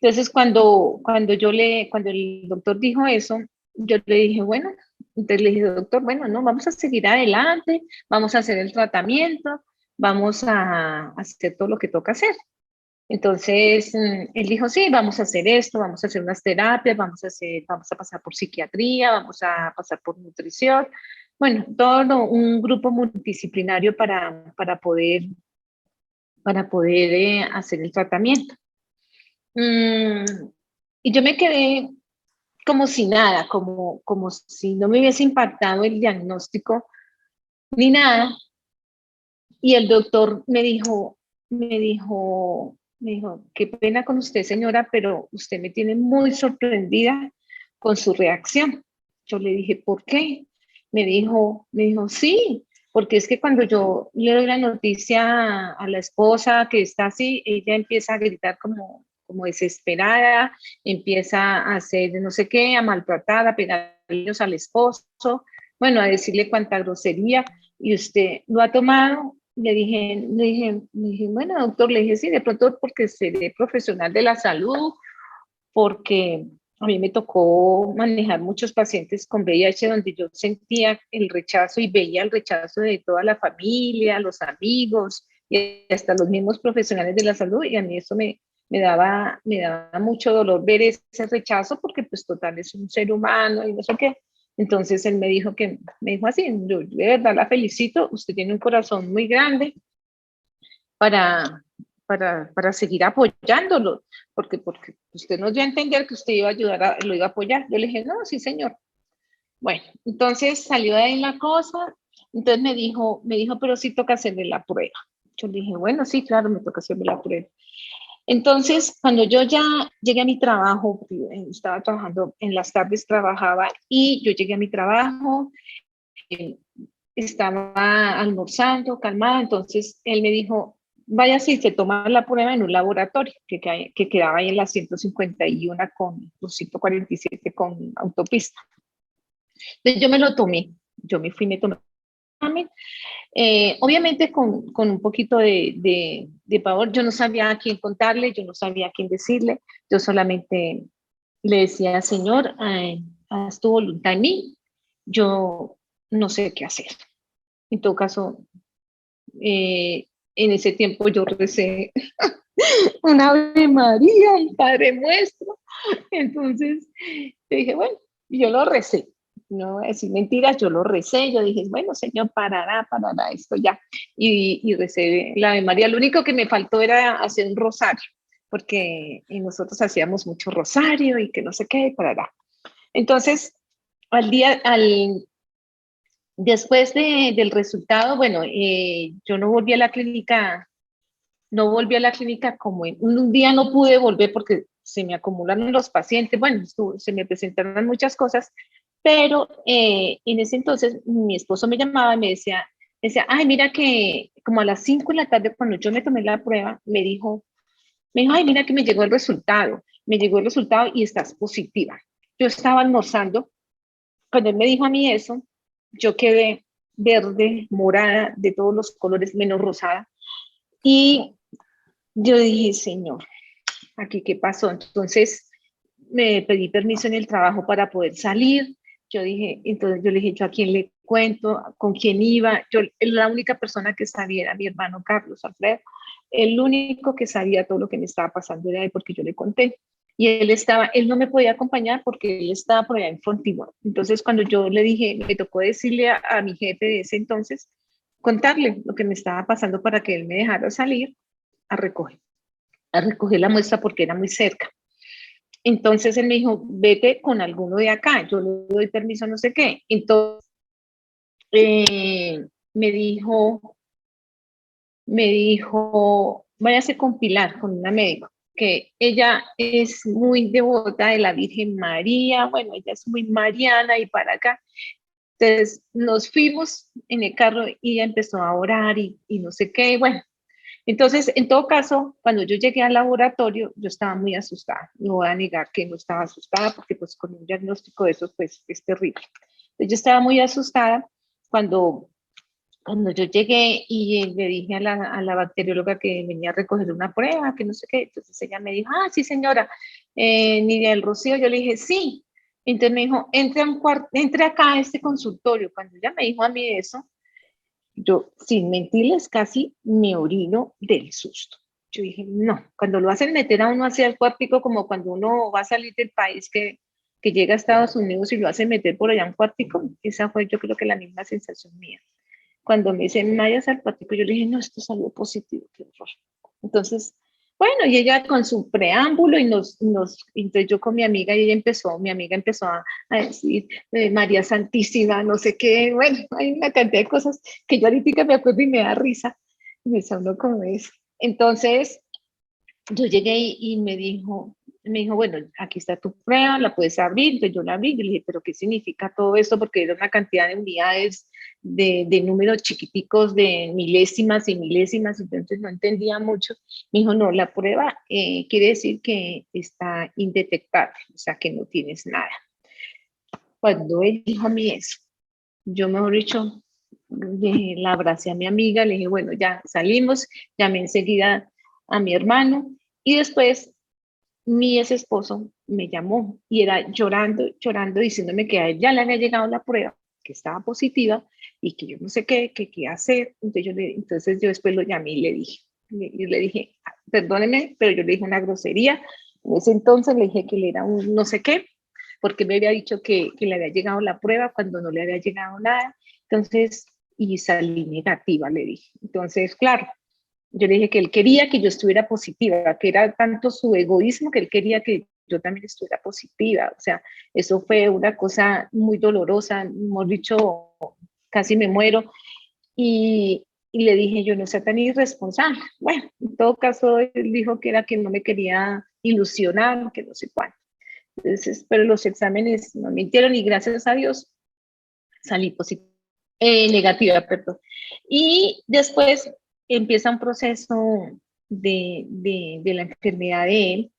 Entonces cuando el doctor dijo eso, yo le dije, bueno, entonces le dije, doctor, bueno, no, vamos a seguir adelante, vamos a hacer el tratamiento, vamos a hacer todo lo que toca hacer. Entonces, él dijo, sí, vamos a hacer esto, vamos a hacer unas terapias, vamos a pasar por psiquiatría, vamos a pasar por nutrición. Bueno, todo un grupo multidisciplinario para poder hacer el tratamiento. Y yo me quedé como si nada, como si no me hubiese impactado el diagnóstico ni nada. Y el doctor me dijo, qué pena con usted, señora, pero usted me tiene muy sorprendida con su reacción. Yo le dije, ¿por qué? Me dijo, sí, porque es que cuando yo le doy la noticia a la esposa que está así, ella empieza a gritar como desesperada, empieza a hacer no sé qué, a maltratar, a pegarle al esposo, bueno, a decirle cuánta grosería, y usted lo ha tomado. Le dije, bueno, doctor, le dije, sí, de pronto porque seré profesional de la salud porque a mí me tocó manejar muchos pacientes con VIH donde yo sentía el rechazo y veía el rechazo de toda la familia, los amigos y hasta los mismos profesionales de la salud, y a mí eso me daba mucho dolor ver ese rechazo porque pues total es un ser humano y no sé qué. Entonces él me dijo así, yo de verdad la felicito, usted tiene un corazón muy grande para, para seguir apoyándolo, porque usted nos dio a entender que usted iba a ayudar, lo iba a apoyar. Yo le dije, no, sí señor. Bueno, entonces salió de ahí la cosa, entonces me dijo, pero sí toca hacerle la prueba. Yo le dije, bueno, sí, claro, me toca hacerme la prueba. Entonces, cuando yo ya llegué a mi trabajo, estaba trabajando, en las tardes trabajaba, y yo llegué a mi trabajo, eh, estaba almorzando, calmada, entonces él me dijo, vaya si se toma la prueba en un laboratorio que quedaba ahí en la 151 con 147 con autopista. Entonces yo me lo tomé, yo me fui, me tomé el examen. Obviamente con un poquito de pavor, yo no sabía a quién contarle, yo no sabía a quién decirle, yo solamente le decía, Señor, haz tu voluntad en mí, yo no sé qué hacer. En todo caso, en ese tiempo yo recé una Ave María, un Padre Nuestro. Entonces, dije, bueno, yo lo recé. No voy a decir mentiras, yo lo recé. Yo dije, bueno, Señor, parará esto ya. Y recé la Ave María. Lo único que me faltó era hacer un rosario, porque nosotros hacíamos mucho rosario y que no sé qué, parará. Entonces, después del resultado, bueno, yo no volví a la clínica, como un día no pude volver porque se me acumularon los pacientes, bueno, se me presentaron muchas cosas, pero en ese entonces mi esposo me llamaba y me decía, ay, mira que como a las 5 de la tarde, cuando yo me tomé la prueba, me dijo, ay, mira que me llegó el resultado y estás positiva. Yo estaba almorzando, cuando él me dijo a mí eso, yo quedé verde, morada, de todos los colores, menos rosada, y yo dije, Señor, ¿aquí qué pasó? Entonces me pedí permiso en el trabajo para poder salir. Entonces yo le dije, ¿yo a quién le cuento? ¿Con quién iba? La única persona que sabía era mi hermano Carlos Alfredo. El único que sabía todo lo que me estaba pasando era él, porque yo le conté. Y él no me podía acompañar porque él estaba por allá en Fontibón. Entonces cuando yo le dije, me tocó decirle a mi jefe de ese entonces, contarle lo que me estaba pasando para que él me dejara salir a recoger la muestra porque era muy cerca. Entonces él me dijo, vete con alguno de acá, yo le doy permiso, no sé qué. Entonces me dijo, váyase con Pilar, con una médica, que ella es muy devota de la Virgen María, bueno, ella es muy mariana y para acá. Entonces nos fuimos en el carro y ella empezó a orar y no sé qué, bueno. Entonces, en todo caso, cuando yo llegué al laboratorio, yo estaba muy asustada. No voy a negar que no estaba asustada porque pues con un diagnóstico de esos pues es terrible. Entonces, yo estaba muy asustada cuando, cuando yo llegué y le dije a la bacterióloga que venía a recoger una prueba, que no sé qué. Entonces ella me dijo, ah, sí señora, Nidia del Rocío. Yo le dije, sí. Entonces me dijo, entre acá a este consultorio. Cuando ella me dijo a mí eso, yo, sin mentirles, casi me orino del susto. Yo dije, no, cuando lo hacen meter a uno hacia el cuartico, como cuando uno va a salir del país que llega a Estados Unidos y lo hacen meter por allá un cuartico, esa fue yo creo que la misma sensación mía. Cuando me dicen, vayas al cuartico, yo le dije, no, esto salió positivo, qué horror. Entonces, bueno, y ella con su preámbulo entonces yo con mi amiga empezó a decir, María Santísima, no sé qué, bueno, hay una cantidad de cosas que yo ahorita me acuerdo y me da risa, me uno como es. Entonces, yo llegué y me dijo, bueno, aquí está tu prueba, la puedes abrir. Entonces yo la abrí y le dije, pero ¿qué significa todo esto? Porque era una cantidad de unidades, de números chiquiticos, de milésimas y milésimas, entonces no entendía mucho. Me dijo, no, la prueba quiere decir que está indetectable, o sea, que no tienes nada. Cuando él dijo a mí eso, yo mejor dicho, la abracé a mi amiga, le dije, bueno, ya salimos, llamé enseguida a mi hermano y después mi ex esposo me llamó y era llorando, llorando, diciéndome que a él ya le había llegado la prueba, que estaba positiva y que yo no sé qué hacer. Entonces yo después lo llamé y le dije, perdóneme, pero yo le dije una grosería. En ese entonces le dije que él era un no sé qué, porque me había dicho que le había llegado la prueba cuando no le había llegado nada. Entonces, y salí negativa, le dije. Entonces, claro, yo le dije que él quería que yo estuviera positiva, que era tanto su egoísmo que él quería que yo también estuviera positiva. O sea, eso fue una cosa muy dolorosa, hemos dicho, casi me muero. Y le dije, yo no sé tan irresponsable. Bueno, en todo caso, él dijo que era que no me quería ilusionar, que no sé cuánto. Entonces, pero los exámenes no mintieron y gracias a Dios salí positiva, negativa, perdón. Y después empieza un proceso de la enfermedad de él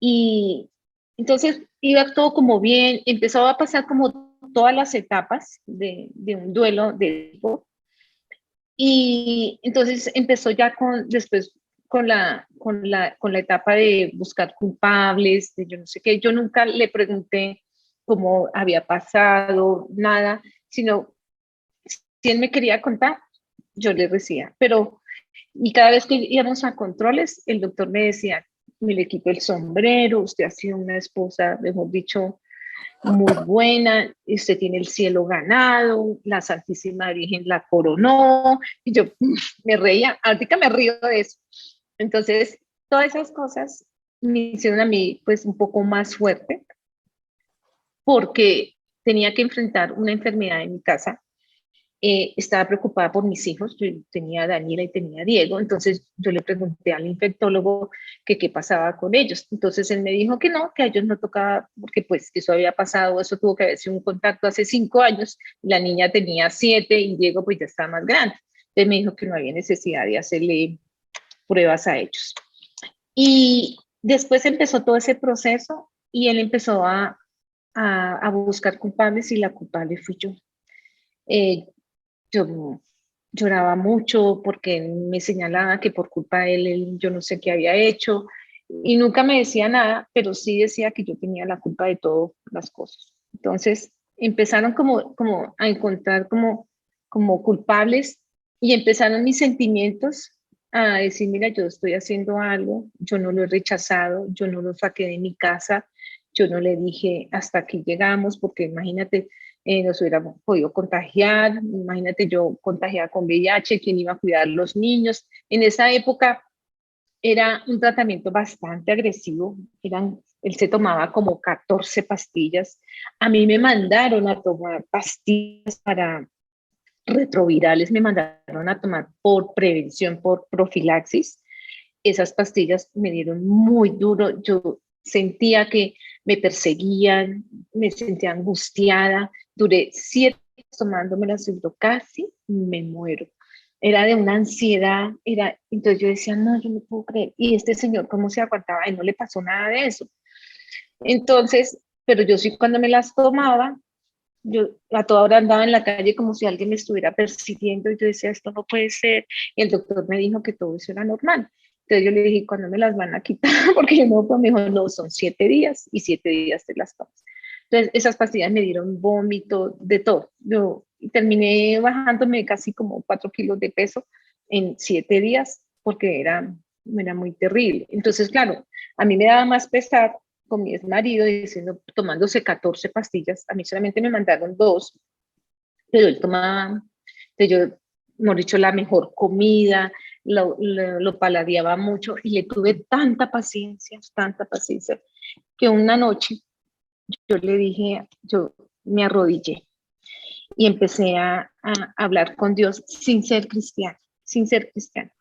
y entonces iba todo como bien, empezó a pasar como todas las etapas de un duelo de hijo y entonces empezó ya después con la etapa de buscar culpables, de yo no sé qué, yo nunca le pregunté cómo había pasado, nada, sino si él me quería contar, yo le decía, pero, y cada vez que íbamos a controles, el doctor me decía, me le quito el sombrero, usted ha sido una esposa, mejor dicho, muy buena, usted tiene el cielo ganado, la Santísima Virgen la coronó, y yo me reía, ahorita me río de eso. Entonces, todas esas cosas me hicieron a mí, pues, un poco más fuerte, porque tenía que enfrentar una enfermedad en mi casa. Estaba preocupada por mis hijos, yo tenía a Daniela y tenía a Diego, entonces yo le pregunté al infectólogo que qué pasaba con ellos. Entonces él me dijo que no, que a ellos no tocaba, porque pues eso había pasado, eso tuvo que haber sido un contacto hace 5 años, la niña tenía 7 y Diego pues ya estaba más grande. Entonces me dijo que no había necesidad de hacerle pruebas a ellos. Y después empezó todo ese proceso y él empezó a buscar culpables y la culpable fui yo. Eh, yo lloraba mucho porque me señalaba que por culpa de él yo no sé qué había hecho y nunca me decía nada, pero sí decía que yo tenía la culpa de todas las cosas. Entonces empezaron como a encontrar como culpables y empezaron mis sentimientos a decir, mira, yo estoy haciendo algo, yo no lo he rechazado, yo no lo saqué de mi casa, yo no le dije hasta aquí llegamos, porque imagínate, nos hubiéramos podido contagiar, imagínate yo contagiada con VIH, quién iba a cuidar a los niños. En esa época era un tratamiento bastante agresivo, él se tomaba como 14 pastillas. A mí me mandaron a tomar pastillas para retrovirales, me mandaron a tomar por prevención, por profilaxis. Esas pastillas me dieron muy duro, yo sentía que me perseguían, me sentía angustiada, duré 7 tomándomelas y yo casi me muero. Era de una ansiedad, entonces yo decía, no, yo no puedo creer, y este señor, ¿cómo se aguantaba? A él no le pasó nada de eso. Entonces, pero yo sí cuando me las tomaba, yo a toda hora andaba en la calle como si alguien me estuviera persiguiendo y yo decía, esto no puede ser. Y el doctor me dijo que todo eso era normal. Entonces yo le dije, ¿cuándo me las van a quitar? Porque yo no, pues me dijo, no, son 7 días y 7 días te las tomas. Entonces esas pastillas me dieron vómito, de todo. Yo terminé bajándome casi como 4 kilos de peso en 7 días porque era muy terrible. Entonces, claro, a mí me daba más pesar con mi ex marido diciendo, tomándose 14 pastillas, a mí solamente me mandaron 2, pero él tomaba, yo, hemos dicho, la mejor comida, lo paladeaba mucho y le tuve tanta paciencia, que una noche yo le dije, yo me arrodillé y empecé a hablar con Dios sin ser cristiana, sin ser cristiana.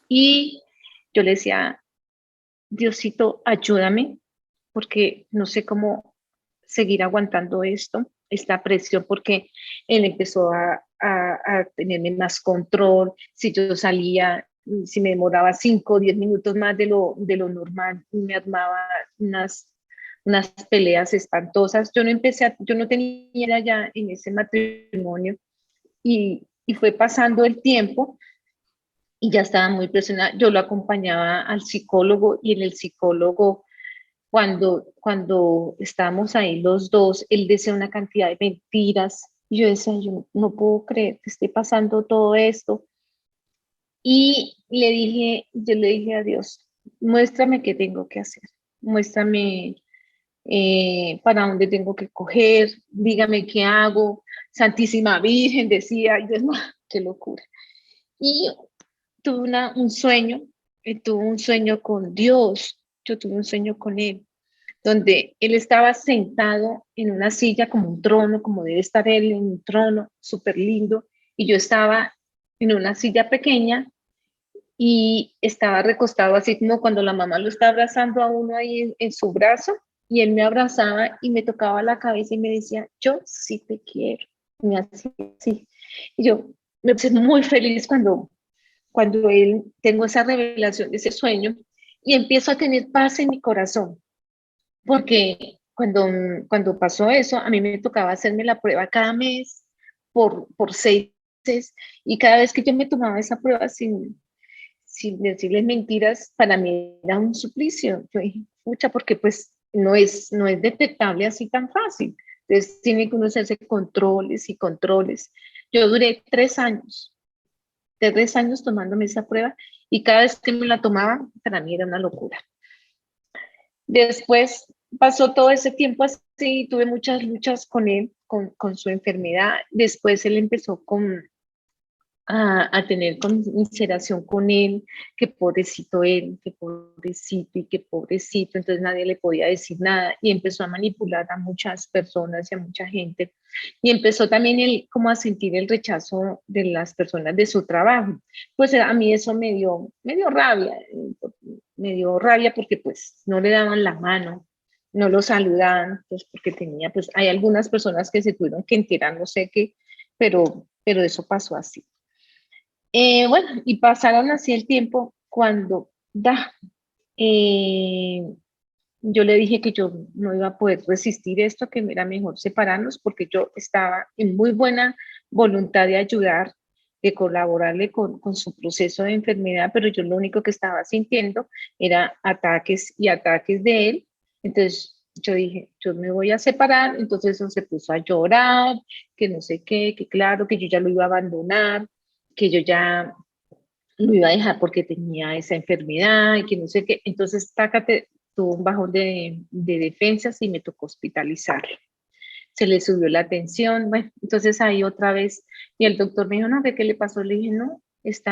Y yo le decía, Diosito, ayúdame, porque no sé cómo seguir aguantando esta presión, porque él empezó a tenerme más control. Si yo salía, si me demoraba 5 o 10 minutos más de lo normal, me armaba unas peleas espantosas. Yo no tenía ya en ese matrimonio y fue pasando el tiempo y ya estaba muy presionada. Yo lo acompañaba al psicólogo y en el psicólogo, cuando estábamos ahí los dos, él decía una cantidad de mentiras. Y yo decía, yo no puedo creer que esté pasando todo esto. Y yo le dije a Dios, muéstrame qué tengo que hacer, muéstrame para dónde tengo que coger, dígame qué hago. Santísima Virgen, decía, y yo, no, qué locura. Y tuve un sueño, tuve un sueño con Dios, yo tuve un sueño con Él, donde Él estaba sentado en una silla como un trono, como debe estar Él en un trono, súper lindo, y yo estaba en una silla pequeña y estaba recostado así como cuando la mamá lo está abrazando a uno ahí en su brazo, y él me abrazaba y me tocaba la cabeza y me decía, yo sí te quiero. Y me hacía así. Y yo me puse muy feliz cuando él tengo esa revelación, ese sueño, y empiezo a tener paz en mi corazón, porque cuando pasó eso, a mí me tocaba hacerme la prueba cada mes por 6 meses, y cada vez que yo me tomaba esa prueba sin decirles mentiras, para mí era un suplicio. Yo dije, pucha, porque pues no es detectable así tan fácil. Entonces tiene que uno hacerse controles y controles. Yo duré 3 años tomándome esa prueba, y cada vez que me la tomaba, para mí era una locura. Después pasó todo ese tiempo así, tuve muchas luchas con él, con su enfermedad. Después él empezó a tener conmiseración con él, que pobrecito él, que pobrecito y que pobrecito, entonces nadie le podía decir nada, y empezó a manipular a muchas personas y a mucha gente, y empezó también él como a sentir el rechazo de las personas de su trabajo. Pues a mí eso me dio rabia porque pues no le daban la mano, no lo saludaban, pues porque pues hay algunas personas que se tuvieron que enterar, no sé qué, pero eso pasó así. Bueno, y pasaron así el tiempo cuando eh, yo le dije que yo no iba a poder resistir esto, que era mejor separarnos, porque yo estaba en muy buena voluntad de ayudar, de colaborarle con su proceso de enfermedad, pero yo lo único que estaba sintiendo era ataques y ataques de él. Entonces yo dije, yo me voy a separar. Entonces él se puso a llorar, que no sé qué, que claro, que yo ya lo iba a abandonar, que yo ya lo iba a dejar porque tenía esa enfermedad y que no sé qué. Entonces, tácate, tuvo un bajón de defensas y me tocó hospitalizarlo. Se le subió la tensión, bueno, entonces ahí otra vez, y el doctor me dijo, no, ¿qué le pasó? Le dije, no, pues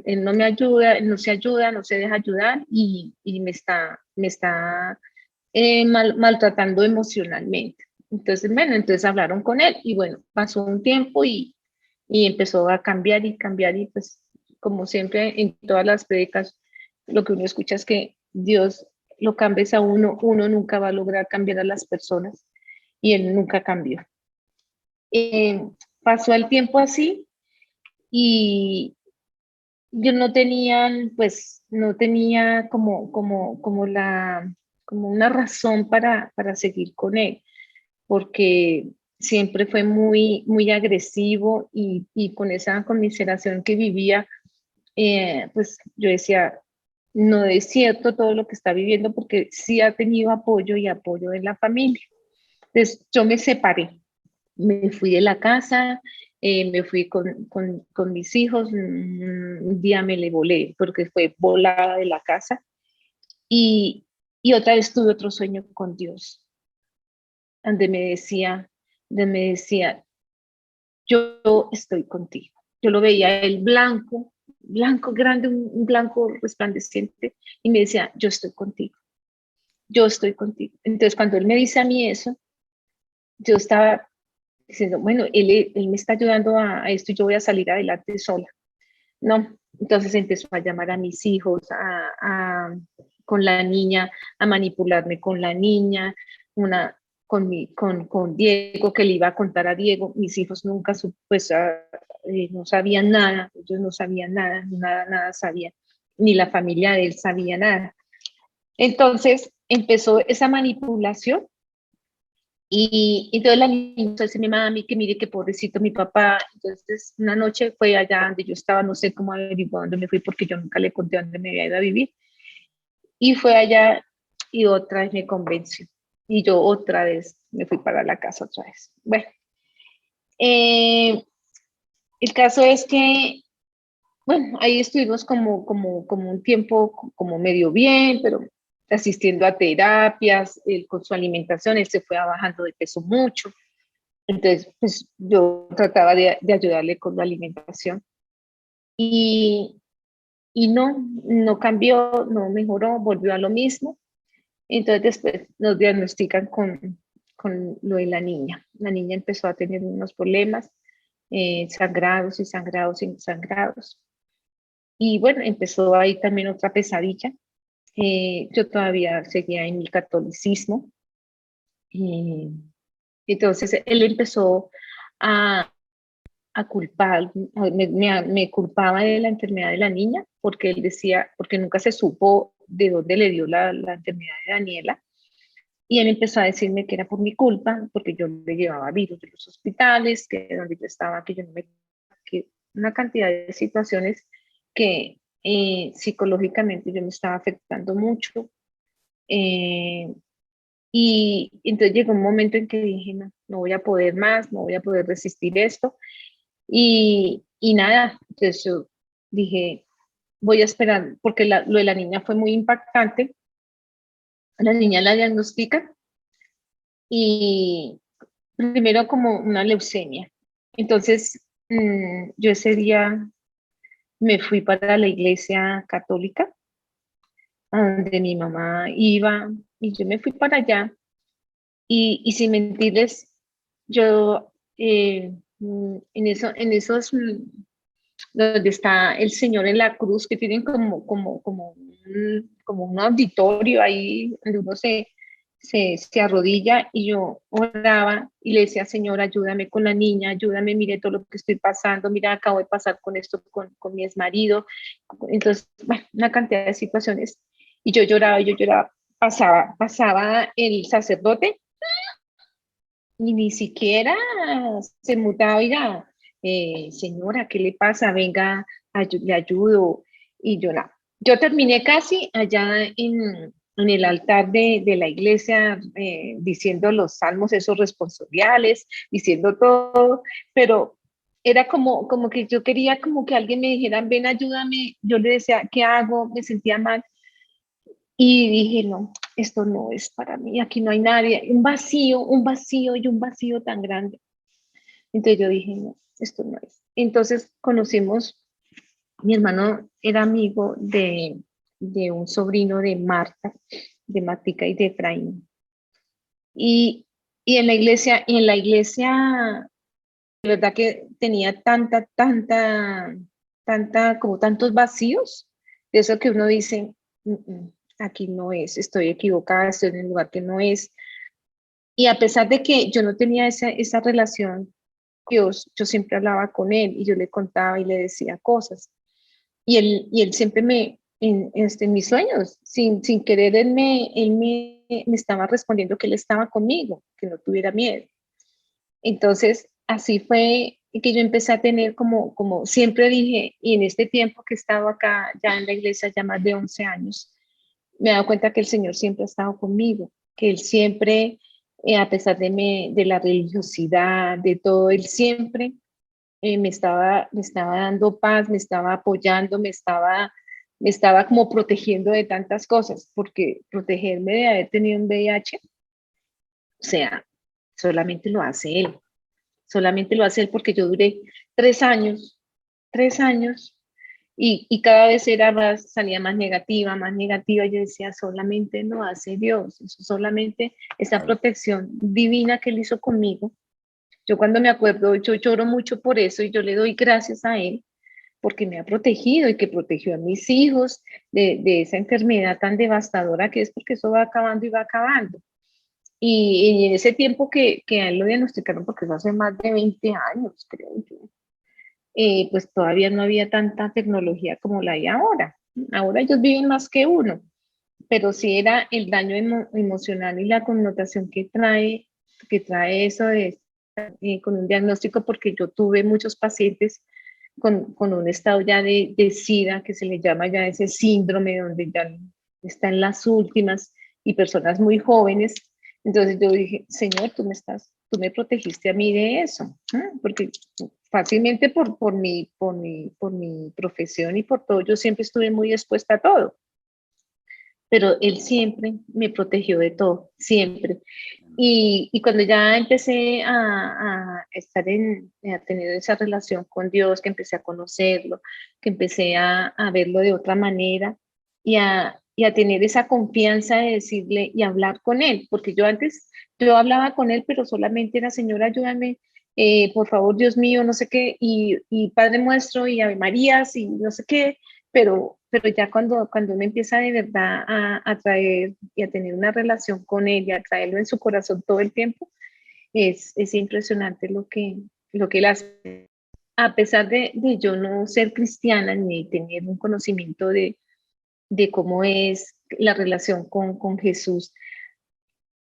él no me ayuda, él no se ayuda, no se deja ayudar, y me está maltratando emocionalmente. Entonces, bueno, entonces hablaron con él, y bueno, pasó un tiempo y empezó a cambiar y cambiar, y pues como siempre en todas las prédicas, lo que uno escucha es que Dios lo cambies a uno nunca va a lograr cambiar a las personas, y él nunca cambió. Eh, Pasó el tiempo así, y yo no tenía como una razón para seguir con él, porque siempre fue muy, muy agresivo, y con esa conmiseración que vivía, pues yo decía, no es cierto todo lo que está viviendo, porque sí ha tenido apoyo y apoyo de la familia. Entonces yo me separé, me fui de la casa, me fui con mis hijos, un día me le volé porque fue volada de la casa, y otra vez tuve otro sueño con Dios, donde me decía, yo estoy contigo. Yo lo veía el blanco, blanco grande, un blanco resplandeciente, y me decía, yo estoy contigo, yo estoy contigo. Entonces, cuando él me dice a mí eso, yo estaba diciendo, bueno, él me está ayudando a esto, y yo voy a salir adelante sola. No, entonces empezó a llamar a mis hijos, con la niña, a manipularme con la niña, con Diego, que le iba a contar a Diego. Mis hijos nunca, pues, no sabían nada, ellos no sabían nada, nada, nada sabían, ni la familia de él sabía nada. Entonces empezó esa manipulación, Y entonces la niña dice mi mami que mire que pobrecito mi papá. Entonces una noche fue allá donde yo estaba, no sé cómo averiguó dónde me fui porque yo nunca le conté dónde me había ido a vivir. Y fue allá y otra vez me convenció. Y yo otra vez me fui para la casa otra vez. Bueno, eh, el caso es que, bueno, ahí estuvimos como un tiempo como medio bien, pero asistiendo a terapias, él con su alimentación, él se fue bajando de peso mucho. Entonces, pues yo trataba de ayudarle con la alimentación. Y, y no cambió, no mejoró, volvió a lo mismo. Entonces después nos diagnostican con lo de la niña. La niña empezó a tener unos problemas, sangrados y sangrados y sangrados. Y bueno, empezó ahí también otra pesadilla. Yo todavía seguía en mi catolicismo. Eh, entonces él empezó a, a culpar, me culpaba de la enfermedad de la niña, porque él decía, porque nunca se supo de dónde le dio la enfermedad de Daniela. Y él empezó a decirme que era por mi culpa, porque yo le llevaba virus de los hospitales, que donde yo estaba, que yo no me... que una cantidad de situaciones que psicológicamente yo me estaba afectando mucho. Eh, y entonces llegó un momento en que dije, no, no voy a poder más, no voy a poder resistir esto. Y nada, entonces yo dije, voy a esperar, porque lo de la niña fue muy impactante. A la niña la diagnostican y primero como una leucemia. Entonces, yo ese día me fui para la iglesia católica, a donde mi mamá iba, y yo me fui para allá. Y sin mentirles, yo en esos donde está el Señor en la cruz, que tienen como un auditorio ahí donde uno se arrodilla, y yo oraba y le decía, Señor, ayúdame con la niña, ayúdame, mire todo lo que estoy pasando, mira, acabo de pasar con esto, con mi exmarido. Entonces, bueno, una cantidad de situaciones. Y yo lloraba, pasaba el sacerdote y ni siquiera se mutaba, oiga, señora, ¿qué le pasa? Venga, le ayudo. Y yo no. Yo terminé casi allá en el altar de la iglesia, diciendo los salmos esos responsoriales, diciendo todo, pero era como que yo quería como que alguien me dijera, ven, ayúdame. Yo le decía, ¿qué hago? Me sentía mal. Y dije, no, esto no es para mí, aquí no hay nadie, un vacío y un vacío tan grande. Entonces yo dije, no, esto no es. Entonces conocimos, mi hermano era amigo de un sobrino de Marta, de Matica y de Efraín. Y, en la iglesia, de verdad que tenía como tantos vacíos, de eso que uno dice, aquí no es, estoy equivocada, estoy en el lugar que no es. Y a pesar de que yo no tenía esa relación, Dios, yo siempre hablaba con él y yo le contaba y le decía cosas. Y él siempre en mis sueños, sin querer, me estaba respondiendo que él estaba conmigo, que no tuviera miedo. Entonces, así fue que yo empecé a tener como siempre dije, y en este tiempo que he estado acá ya en la iglesia ya más de 11 años, me he dado cuenta que el Señor siempre ha estado conmigo, que Él siempre, a pesar de la religiosidad, de todo, Él siempre me estaba dando paz, me estaba apoyando, me estaba como protegiendo de tantas cosas, porque protegerme de haber tenido un VIH, o sea, solamente lo hace Él. Solamente lo hace Él, porque yo duré 3 años, 3 años, y cada vez era más, salía más negativa, más negativa. Yo decía, solamente lo hace Dios, eso solamente esa Claro. protección divina que Él hizo conmigo. Yo cuando me acuerdo, yo lloro mucho por eso, y yo le doy gracias a Él porque me ha protegido y que protegió a mis hijos de esa enfermedad tan devastadora que es, porque eso va acabando y va acabando. Y en ese tiempo que a él lo diagnosticaron, porque eso hace más de 20 años, creo yo, pues todavía no había tanta tecnología como la hay ahora. Ahora ellos viven más que uno, pero sí era el daño emocional y la connotación que trae, que trae eso de, con un diagnóstico, porque yo tuve muchos pacientes con un estado ya de SIDA, que se le llama ya ese síndrome, donde ya está en las últimas, y personas muy jóvenes. Entonces yo dije, Señor, tú me protegiste a mí de eso, porque fácilmente por mi profesión y por todo, yo siempre estuve muy expuesta a todo, pero Él siempre me protegió de todo, siempre. Y cuando ya empecé a estar a tener esa relación con Dios, que empecé a conocerlo, que empecé a verlo de otra manera y a tener esa confianza de decirle y hablar con Él, porque yo antes, yo hablaba con Él, pero solamente era, Señor, ayúdame, por favor, Dios mío, no sé qué, y Padre Nuestro, y Ave Marías, y no sé qué, pero ya cuando uno empieza de verdad a traer y a tener una relación con Él y a traerlo en su corazón todo el tiempo, es impresionante lo que Él hace. A pesar de yo no ser cristiana ni tener un conocimiento de cómo es la relación con Jesús,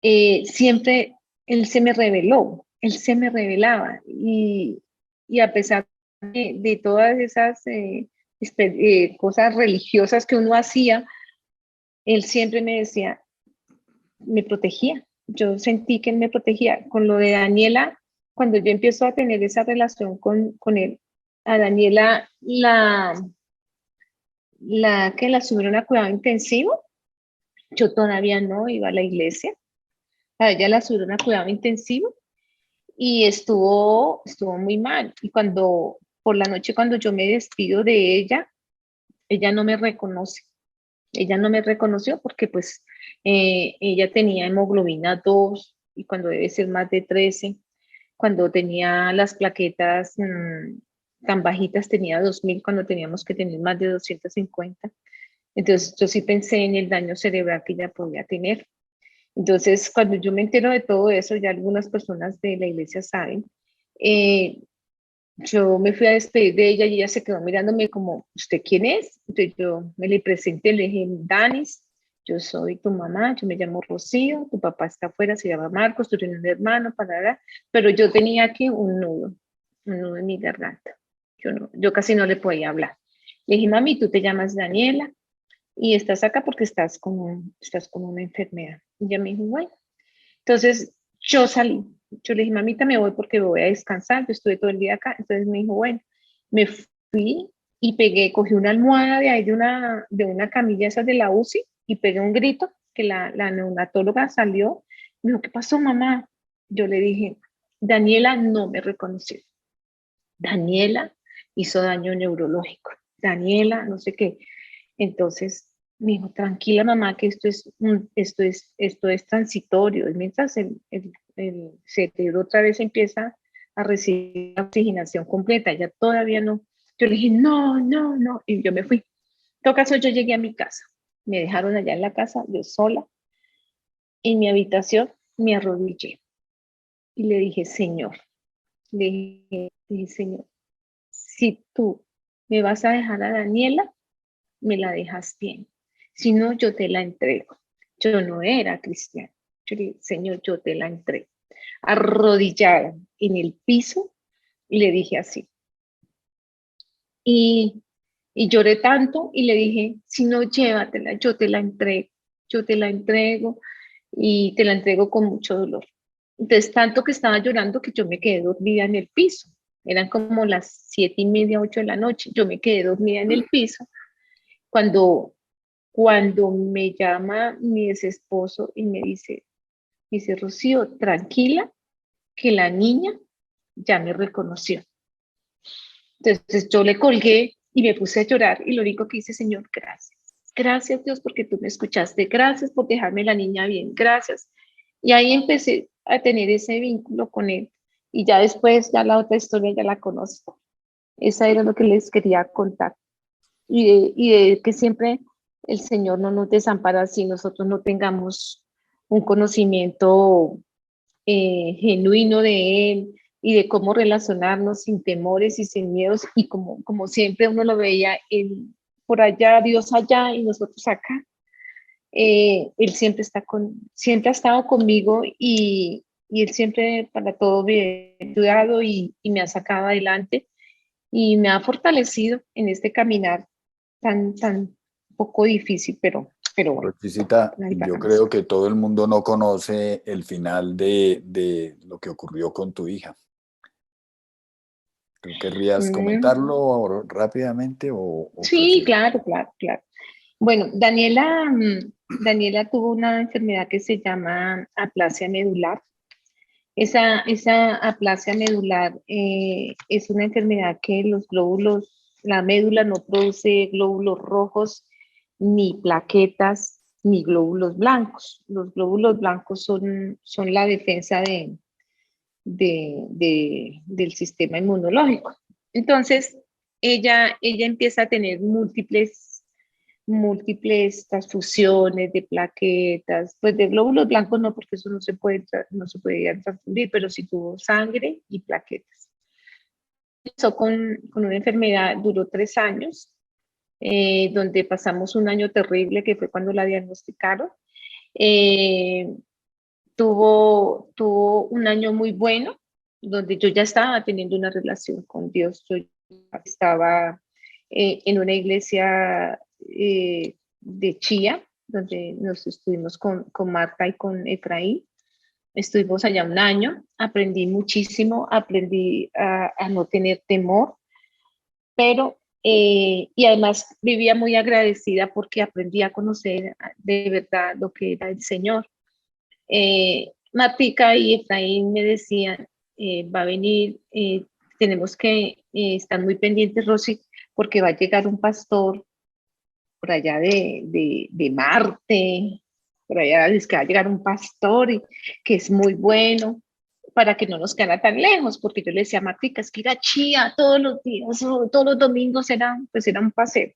siempre Él se me revelaba y a pesar de todas esas cosas religiosas que uno hacía, Él siempre me decía, me protegía. Yo sentí que Él me protegía. Con lo de Daniela, cuando yo empiezo a tener esa relación con Él, a Daniela que la subieron a cuidado intensivo, yo todavía no iba a la iglesia. A ella la subieron a cuidado intensivo y estuvo muy mal. Y por la noche, cuando yo me despido de ella no me reconoce. Ella no me reconoció porque pues ella tenía hemoglobina 2 y cuando debe ser más de 13, cuando tenía las plaquetas tan bajitas, tenía 2000 cuando teníamos que tener más de 250. Entonces yo sí pensé en el daño cerebral que ella podía tener. Entonces, cuando yo me entero de todo eso, ya algunas personas de la iglesia saben, eh, yo me fui a despedir de ella y ella se quedó mirándome como, ¿usted quién es? Entonces yo me le presenté, le dije, Danis, yo soy tu mamá, yo me llamo Rocío, tu papá está afuera, se llama Marcos, tú tienes un hermano, pero yo tenía aquí un nudo en mi garganta. Yo casi no le podía hablar. Le dije, mami, tú te llamas Daniela y estás acá porque estás con una enfermedad. Y ella me dijo, bueno. Entonces yo salí, yo le dije, mamita, me voy porque voy a descansar, yo estuve todo el día acá. Entonces me dijo, bueno, me fui y cogí una almohada de ahí de una camilla esa de la UCI y pegué un grito que la neonatóloga salió. Me dijo, ¿qué pasó, mamá? Yo le dije, Daniela no me reconoció. Daniela hizo daño neurológico. Daniela, no sé qué. Entonces me dijo, tranquila mamá, que esto es transitorio. Y mientras el cerebro otra vez empieza a recibir la oxigenación completa, ya todavía no. Yo le dije, no, no, no. Y yo me fui. En todo caso, yo llegué a mi casa. Me dejaron allá en la casa, yo sola. En mi habitación me arrodillé y le dije, Señor, le dije, Señor, si tú me vas a dejar a Daniela, me la dejas bien. Si no, yo te la entrego. Yo no era cristiana. Yo le dije, Señor, yo te la entrego. Arrodillada en el piso, le dije así. Y, y lloré tanto y le dije, si no, llévatela, yo te la entrego. Yo te la entrego y te la entrego con mucho dolor. Entonces, tanto que estaba llorando que yo me quedé dormida en el piso. Eran como las 7:30, 8 de la noche. Yo me quedé dormida en el piso cuando me llama mi ex esposo y me dice, Rocío, tranquila, que la niña ya me reconoció. Entonces yo le colgué y me puse a llorar y lo único que hice, Señor, gracias. Gracias Dios porque tú me escuchaste. Gracias por dejarme la niña bien. Gracias. Y ahí empecé a tener ese vínculo con él. Y ya después, ya la otra historia ya la conozco. Esa era lo que les quería contar. Y de que siempre el Señor no nos desampara si nosotros no tengamos un conocimiento genuino de Él y de cómo relacionarnos sin temores y sin miedos y como siempre uno lo veía, él por allá, Dios allá y nosotros acá. Él siempre ha estado conmigo y Él siempre para todo me ha ayudado y me ha sacado adelante y me ha fortalecido en este caminar tan poco difícil, pero bueno, Pues, Visita, ahí yo vamos. creo que todo el mundo no conoce el final de lo que ocurrió con tu hija. ¿Tú querrías Mm, comentarlo rápidamente o sí, prefieres? claro, claro, claro. Bueno, Daniela tuvo una enfermedad que se llama aplasia medular. Esa aplasia medular es una enfermedad que los glóbulos, la médula no produce glóbulos rojos, ni plaquetas, ni glóbulos blancos. Los glóbulos blancos son la defensa del sistema inmunológico. Entonces, ella empieza a tener múltiples transfusiones de plaquetas, pues de glóbulos blancos no, porque eso no se puede transfundir, pero sí tuvo sangre y plaquetas. Empezó con una enfermedad, duró 3 años, donde pasamos un año terrible, que fue cuando la diagnosticaron. Eh, tuvo un año muy bueno, donde yo ya estaba teniendo una relación con Dios. Yo estaba en una iglesia de Chía, donde nos estuvimos con Marta y con Efraín. Estuvimos allá un año, aprendí muchísimo, aprendí a no tener temor, pero, y además vivía muy agradecida porque aprendí a conocer de verdad lo que era el Señor. Matica y Efraín me decían, va a venir, tenemos que estar muy pendientes, Rosy, porque va a llegar un pastor por allá de Marte, por allá es que va a llegar un pastor que es muy bueno, para que no nos quedara tan lejos, porque yo le decía a Matica, es que ir a Chía todos los días, todos los domingos pues era un paseo.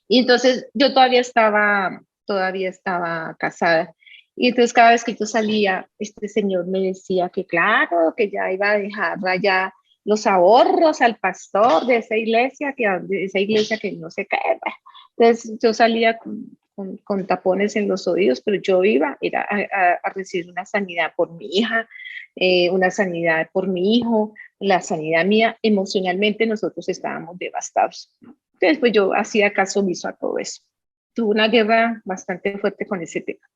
Y entonces yo todavía estaba casada. Y entonces cada vez que yo salía, este señor me decía que claro, que ya iba a dejar allá los ahorros al pastor de esa iglesia que no sé qué. Entonces yo salía con tapones en los oídos, pero yo iba era a recibir una sanidad por mi hija, una sanidad por mi hijo, la sanidad mía. Emocionalmente nosotros estábamos devastados. Entonces, pues yo hacía caso omiso a todo eso. Tuve una guerra bastante fuerte con ese tema.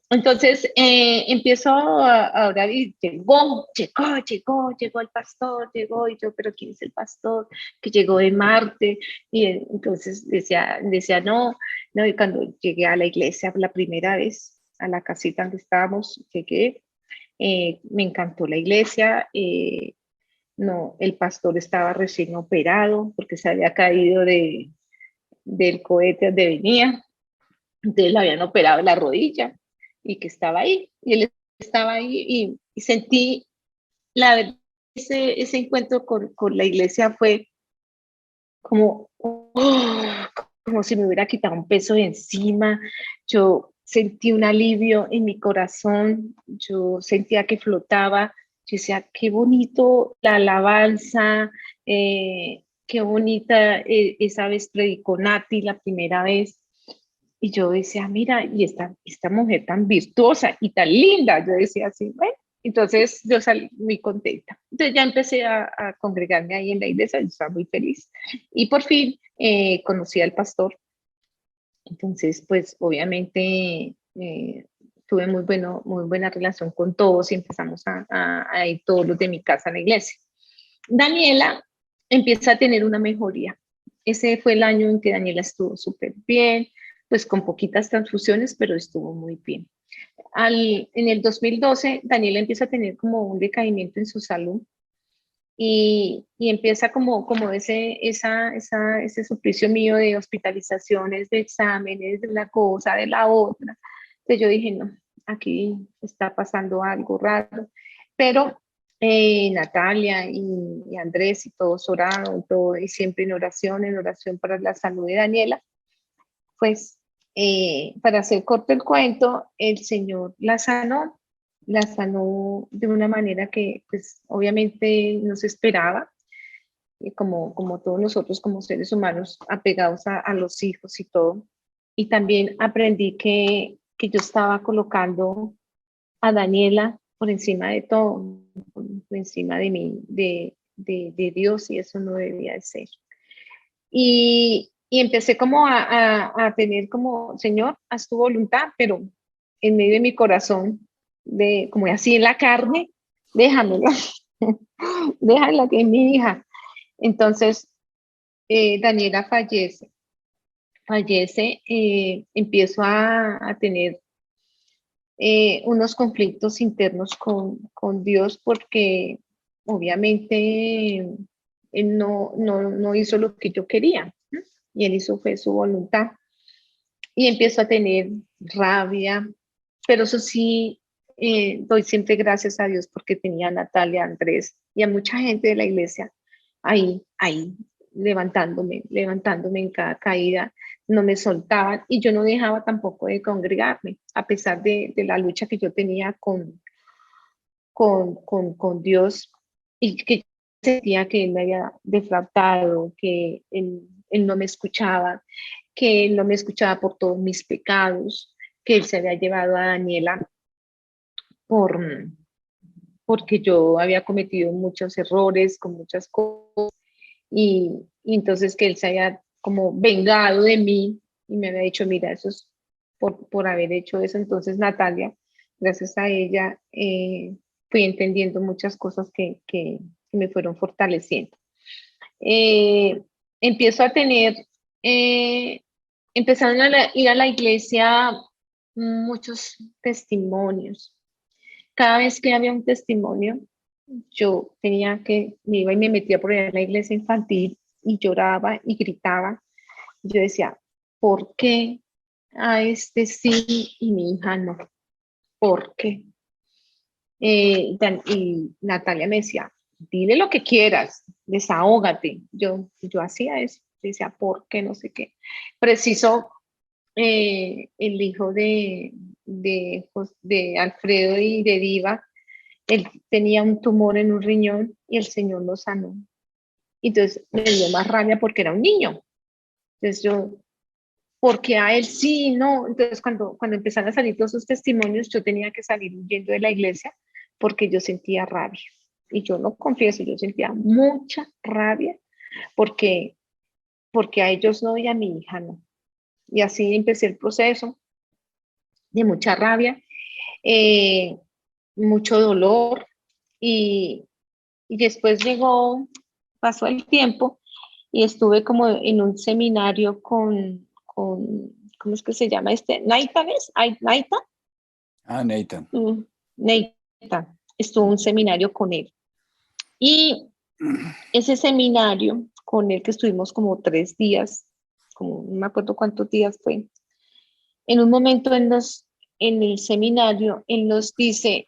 Entonces, empiezo a orar y llegó el pastor, llegó, y yo, pero ¿quién es el pastor? Que llegó de Marte. Y entonces decía no, y cuando llegué a la iglesia por la primera vez, a la casita donde estábamos, llegué, me encantó la iglesia, no, el pastor estaba recién operado porque se había caído del cohete donde venía, entonces le habían operado la rodilla y que estaba ahí, y él estaba ahí y sentí, la verdad, ese encuentro con la iglesia fue como, como si me hubiera quitado un peso de encima. Yo sentí un alivio en mi corazón, yo sentía que flotaba, yo decía, qué bonito la alabanza, qué bonita, esa vez predicó Nati la primera vez, y yo decía, mira, y esta mujer tan virtuosa y tan linda, yo decía así, bueno, entonces yo salí muy contenta. Entonces ya empecé a congregarme ahí en la iglesia, yo estaba muy feliz. Y por fin conocí al pastor. Entonces, pues obviamente tuve muy buena relación con todos y empezamos a ir todos los de mi casa a la iglesia. Daniela empieza a tener una mejoría. Ese fue el año en que Daniela estuvo súper bien, pues con poquitas transfusiones, pero estuvo muy bien. En el 2012, Daniela empieza a tener como un decaimiento en su salud y empieza como ese suplicio mío de hospitalizaciones, de exámenes, de una cosa, de la otra. Entonces yo dije, no, aquí está pasando algo raro, pero Natalia y Andrés y todos oraron, y siempre en oración para la salud de Daniela, pues para hacer corto el cuento, el Señor la sanó de una manera que pues obviamente no se esperaba, como todos nosotros como seres humanos apegados a los hijos y todo. Y también aprendí que yo estaba colocando a Daniela por encima de todo, por encima de mí, de Dios, y eso no debía de ser. Y empecé como a tener como, Señor, haz tu voluntad, pero en medio de mi corazón, como así en la carne, déjamela, déjala que es mi hija. Entonces, Daniela fallece, empiezo a tener unos conflictos internos con Dios porque obviamente Él no hizo lo que yo quería, ¿no? Y Él hizo fue su voluntad. Y empiezo a tener rabia, pero eso sí, doy siempre gracias a Dios porque tenía a Natalia, a Andrés y a mucha gente de la iglesia ahí, levantándome en cada caída, no me soltaban y yo no dejaba tampoco de congregarme, a pesar de la lucha que yo tenía con Dios y que sentía que Él me había defraudado, que él no me escuchaba, que Él no me escuchaba por todos mis pecados, que Él se había llevado a Daniela por, porque yo había cometido muchos errores con muchas cosas y entonces que Él se había como vengado de mí y me había dicho, mira, eso es por haber hecho eso. Entonces Natalia, gracias a ella, fui entendiendo muchas cosas que me fueron fortaleciendo. Eh, empiezo a tener, eh, empezaron ir a la iglesia muchos testimonios. Cada vez que había un testimonio, yo me iba y me metía por allá en la iglesia infantil y lloraba y gritaba. Yo decía, ¿por qué a este sí y mi hija no? ¿Por qué? Y Natalia me decía, dile lo que quieras, desahógate. Yo hacía eso, decía, ¿por qué? No sé qué. Preciso, el hijo de Alfredo y de Diva, él tenía un tumor en un riñón y el Señor lo sanó. Entonces me dio más rabia porque era un niño. Entonces yo, porque a él sí, no. Entonces cuando empezaron a salir todos esos testimonios, yo tenía que salir huyendo de la iglesia porque yo sentía rabia. Y yo lo confieso, yo sentía mucha rabia porque, porque a ellos no y a mi hija no. Y así empecé el proceso de mucha rabia, eh, mucho dolor y, y después pasó el tiempo y estuve como en un seminario ¿cómo es que se llama este? ¿Nathan es? ¿Nathan? Ah, Nathan. Nathan. Estuvo un seminario con él. Y ese seminario con él que estuvimos como 3 días, como no me acuerdo cuántos días fue, en un momento en el seminario, él nos dice,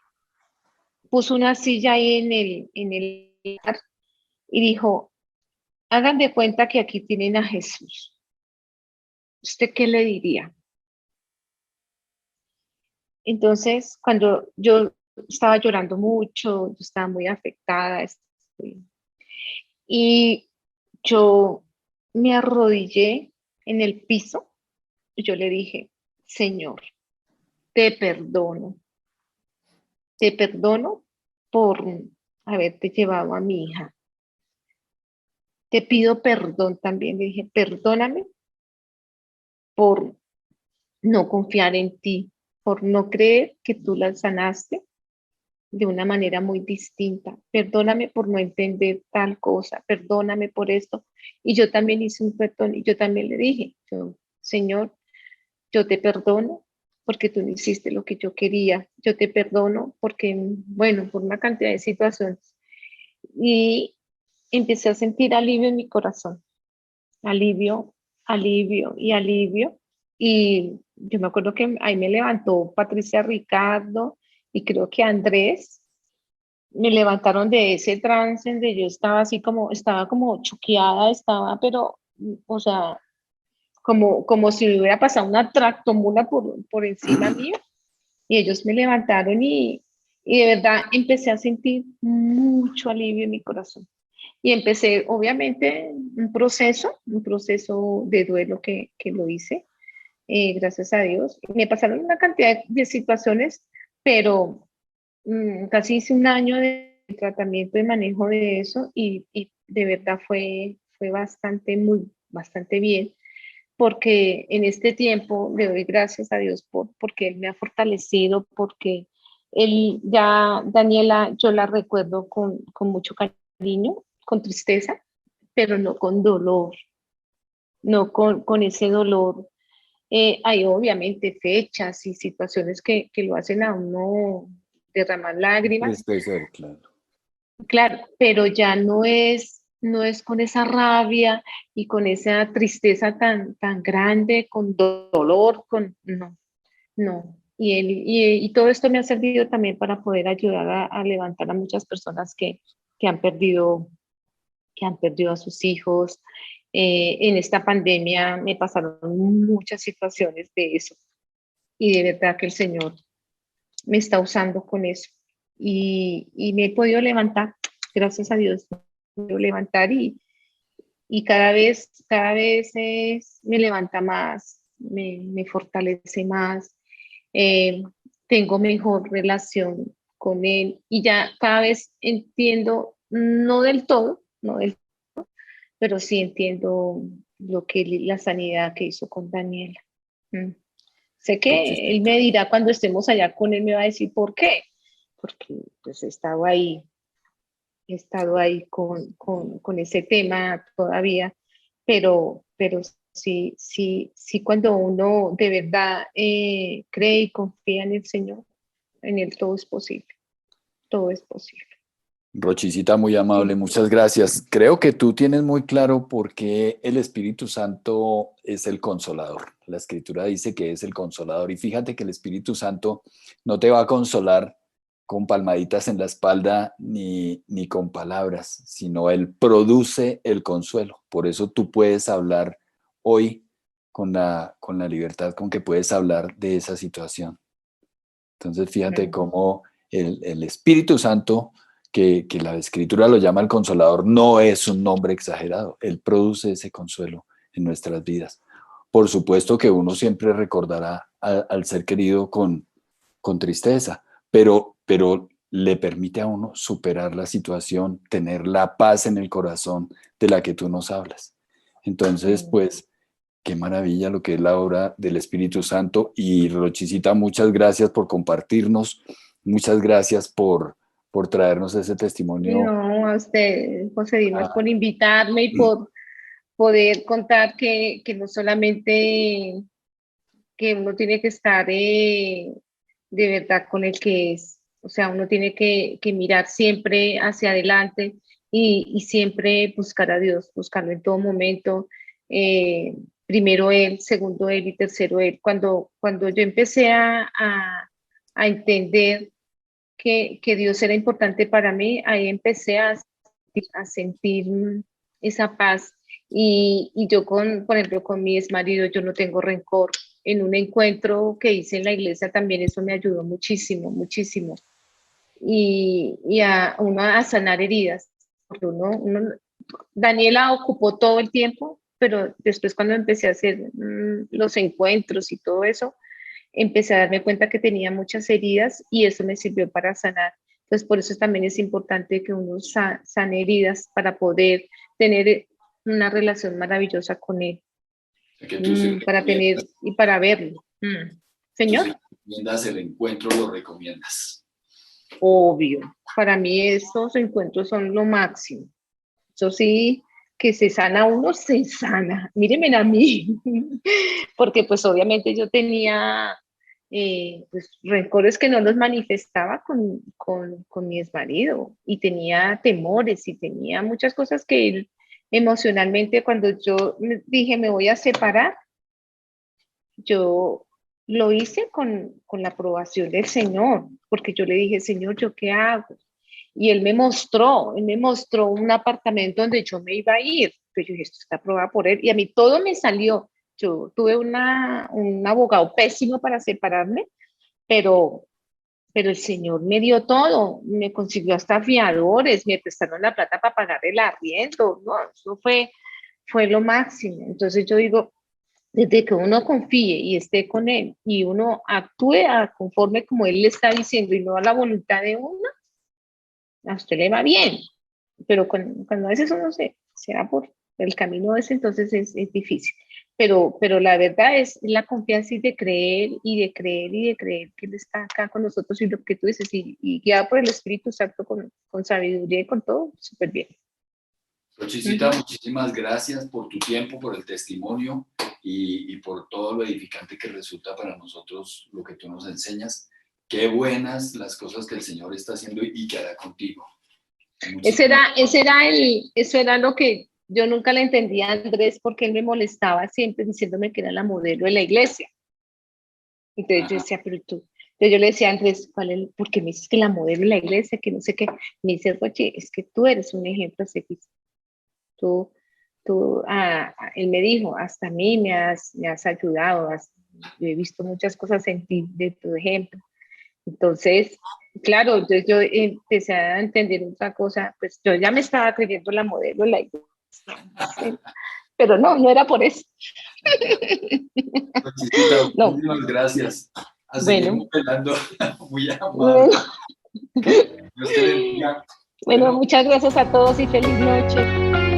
puso una silla ahí en el lugar y dijo, hagan de cuenta que aquí tienen a Jesús. ¿Usted qué le diría? Entonces, cuando yo estaba llorando mucho, yo estaba muy afectada, y yo me arrodillé en el piso y yo le dije, Señor, te te perdono por haberte llevado a mi hija. Te pido perdón también, le dije, perdóname por no confiar en ti, por no creer que tú la sanaste de una manera muy distinta. Perdóname por no entender tal cosa, perdóname por esto. Y yo también hice un perdón y yo también le dije, Señor, yo te perdono porque tú no hiciste lo que yo quería. Yo te perdono porque, bueno, por una cantidad de situaciones. Y empecé a sentir alivio en mi corazón, alivio, alivio y alivio. Y yo me acuerdo que ahí me levantó Patricia Ricardo y creo que Andrés me levantaron de ese trance donde yo estaba como choqueada, pero, o sea, como si me hubiera pasado una tractomula por encima mío. Y ellos me levantaron y de verdad empecé a sentir mucho alivio en mi corazón. Y empecé, obviamente, un proceso de duelo que lo hice, gracias a Dios. Me pasaron una cantidad de situaciones pero casi hice un año de tratamiento y manejo de eso y de verdad fue bastante bien, porque en este tiempo le doy gracias a Dios porque Él me ha fortalecido, porque Él ya, Daniela, yo la recuerdo con mucho cariño, con tristeza, pero no con dolor, no con ese dolor. Hay obviamente fechas y situaciones que lo hacen a uno derramar lágrimas, Puede ser, claro. claro, pero ya no es con esa rabia y con esa tristeza tan grande, con dolor, no, no. Y todo esto me ha servido también para poder ayudar a levantar a muchas personas que han perdido, que han perdido a sus hijos. En esta pandemia me pasaron muchas situaciones de eso y de verdad que el Señor me está usando con eso. Y me he podido levantar, gracias a Dios, me he podido levantar y cada vez me levanta más, me fortalece más, eh, tengo mejor relación con Él y ya cada vez entiendo, no del todo, no del, pero sí entiendo la sanidad que hizo con Daniela. Mm. Sé que él Rochisita. me dirá cuando estemos allá con él, me va a decir por qué, porque pues he estado ahí con ese tema todavía, pero sí, sí, sí, cuando uno de verdad cree y confía en el Señor, en Él todo es posible. Rochisita, muy amable, Sí. muchas gracias. Creo que tú tienes muy claro por qué el Espíritu Santo es el consolador. La Escritura dice que es el consolador y fíjate que el Espíritu Santo no te va a consolar con palmaditas en la espalda ni con palabras, sino Él produce el consuelo. Por eso tú puedes hablar hoy con la libertad con que puedes hablar de esa situación. Entonces, fíjate Mm. cómo el Espíritu Santo, que la Escritura lo llama el Consolador, no es un nombre exagerado. Él produce ese consuelo en nuestras vidas. Por supuesto que uno siempre recordará al ser querido con tristeza, pero le permite a uno superar la situación, tener la paz en el corazón de la que tú nos hablas. Entonces, Mm. pues qué maravilla lo que es la obra del Espíritu Santo. Y Rochisita, muchas gracias por compartirnos, muchas gracias por traernos ese testimonio. No, a usted, José Dimas, Ah, por invitarme y por poder contar que no solamente que uno tiene que estar de verdad con el que es. O sea, uno tiene que mirar siempre hacia adelante y siempre buscar a Dios, buscarlo en todo momento. Primero Él, segundo Él y tercero Él. Cuando yo empecé a entender que Dios era importante para mí, ahí empecé a sentir esa paz. Y yo por ejemplo, con mi exmarido, yo no tengo rencor. En un encuentro que hice en la iglesia también eso me ayudó muchísimo, muchísimo. Y a uno a sanar heridas. Porque Daniela ocupó todo el tiempo, pero después cuando empecé a hacer los encuentros y todo eso, empecé a darme cuenta que tenía muchas heridas y eso me sirvió para sanar. Entonces, por eso también es importante que uno sane heridas para poder tener una relación maravillosa con él, que tú sí para tener recomiendas, y para verlo. tú sí Señor, recomiendas el encuentro, lo recomiendas. obvio, para mí esos encuentros son lo máximo. Eso sí, que se sana uno, se sana. Mírenme a mí, porque pues obviamente yo tenía pues, rencores que no los manifestaba con mi exmarido y tenía temores y tenía muchas cosas que él emocionalmente cuando yo dije me voy a separar, yo lo hice con la aprobación del Señor, porque yo le dije, Señor, ¿yo qué hago? Y él me mostró un apartamento donde yo me iba a ir. Pero yo dije, esto está aprobado por él. Y a mí todo me salió. Yo tuve un abogado pésimo para separarme, pero, pero el Señor me dio todo. Me consiguió hasta fiadores, me prestaron la plata para pagar el arriendo. No, eso fue lo máximo. Entonces yo digo, desde que uno confíe y esté con él y uno actúe conforme como él le está diciendo y no a la voluntad de uno, a usted le va bien. Pero cuando a veces uno se va por el camino ese, entonces es difícil. Pero la verdad es la confianza y de creer y de creer y de creer que Él está acá con nosotros y lo que tú dices, y guiado por el Espíritu Santo con sabiduría y con todo, súper bien. Rochicita, muchísimas gracias por tu tiempo, por el testimonio y por todo lo edificante que resulta para nosotros lo que tú nos enseñas. Qué buenas las cosas que el Señor está haciendo y que hará contigo. Eso era lo que yo nunca le entendía a Andrés, porque él me molestaba siempre diciéndome que era la modelo de la iglesia. Entonces yo decía, pero tú, entonces yo le decía a Andrés, ¿por qué me dices que la modelo de la iglesia, que no sé qué? Me dice, oye, es que tú eres un ejemplo a seguir. Él me dijo, hasta a mí me has ayudado, yo he visto muchas cosas en ti, de tu ejemplo. Entonces, claro, entonces yo empecé a entender otra cosa, pues yo ya me estaba creyendo la modelo, la iglesia, pero no era por eso. No. Muchísimas gracias. A seguir pelando muy amable. Dios te bendiga. Bueno, muchas gracias a todos y feliz noche.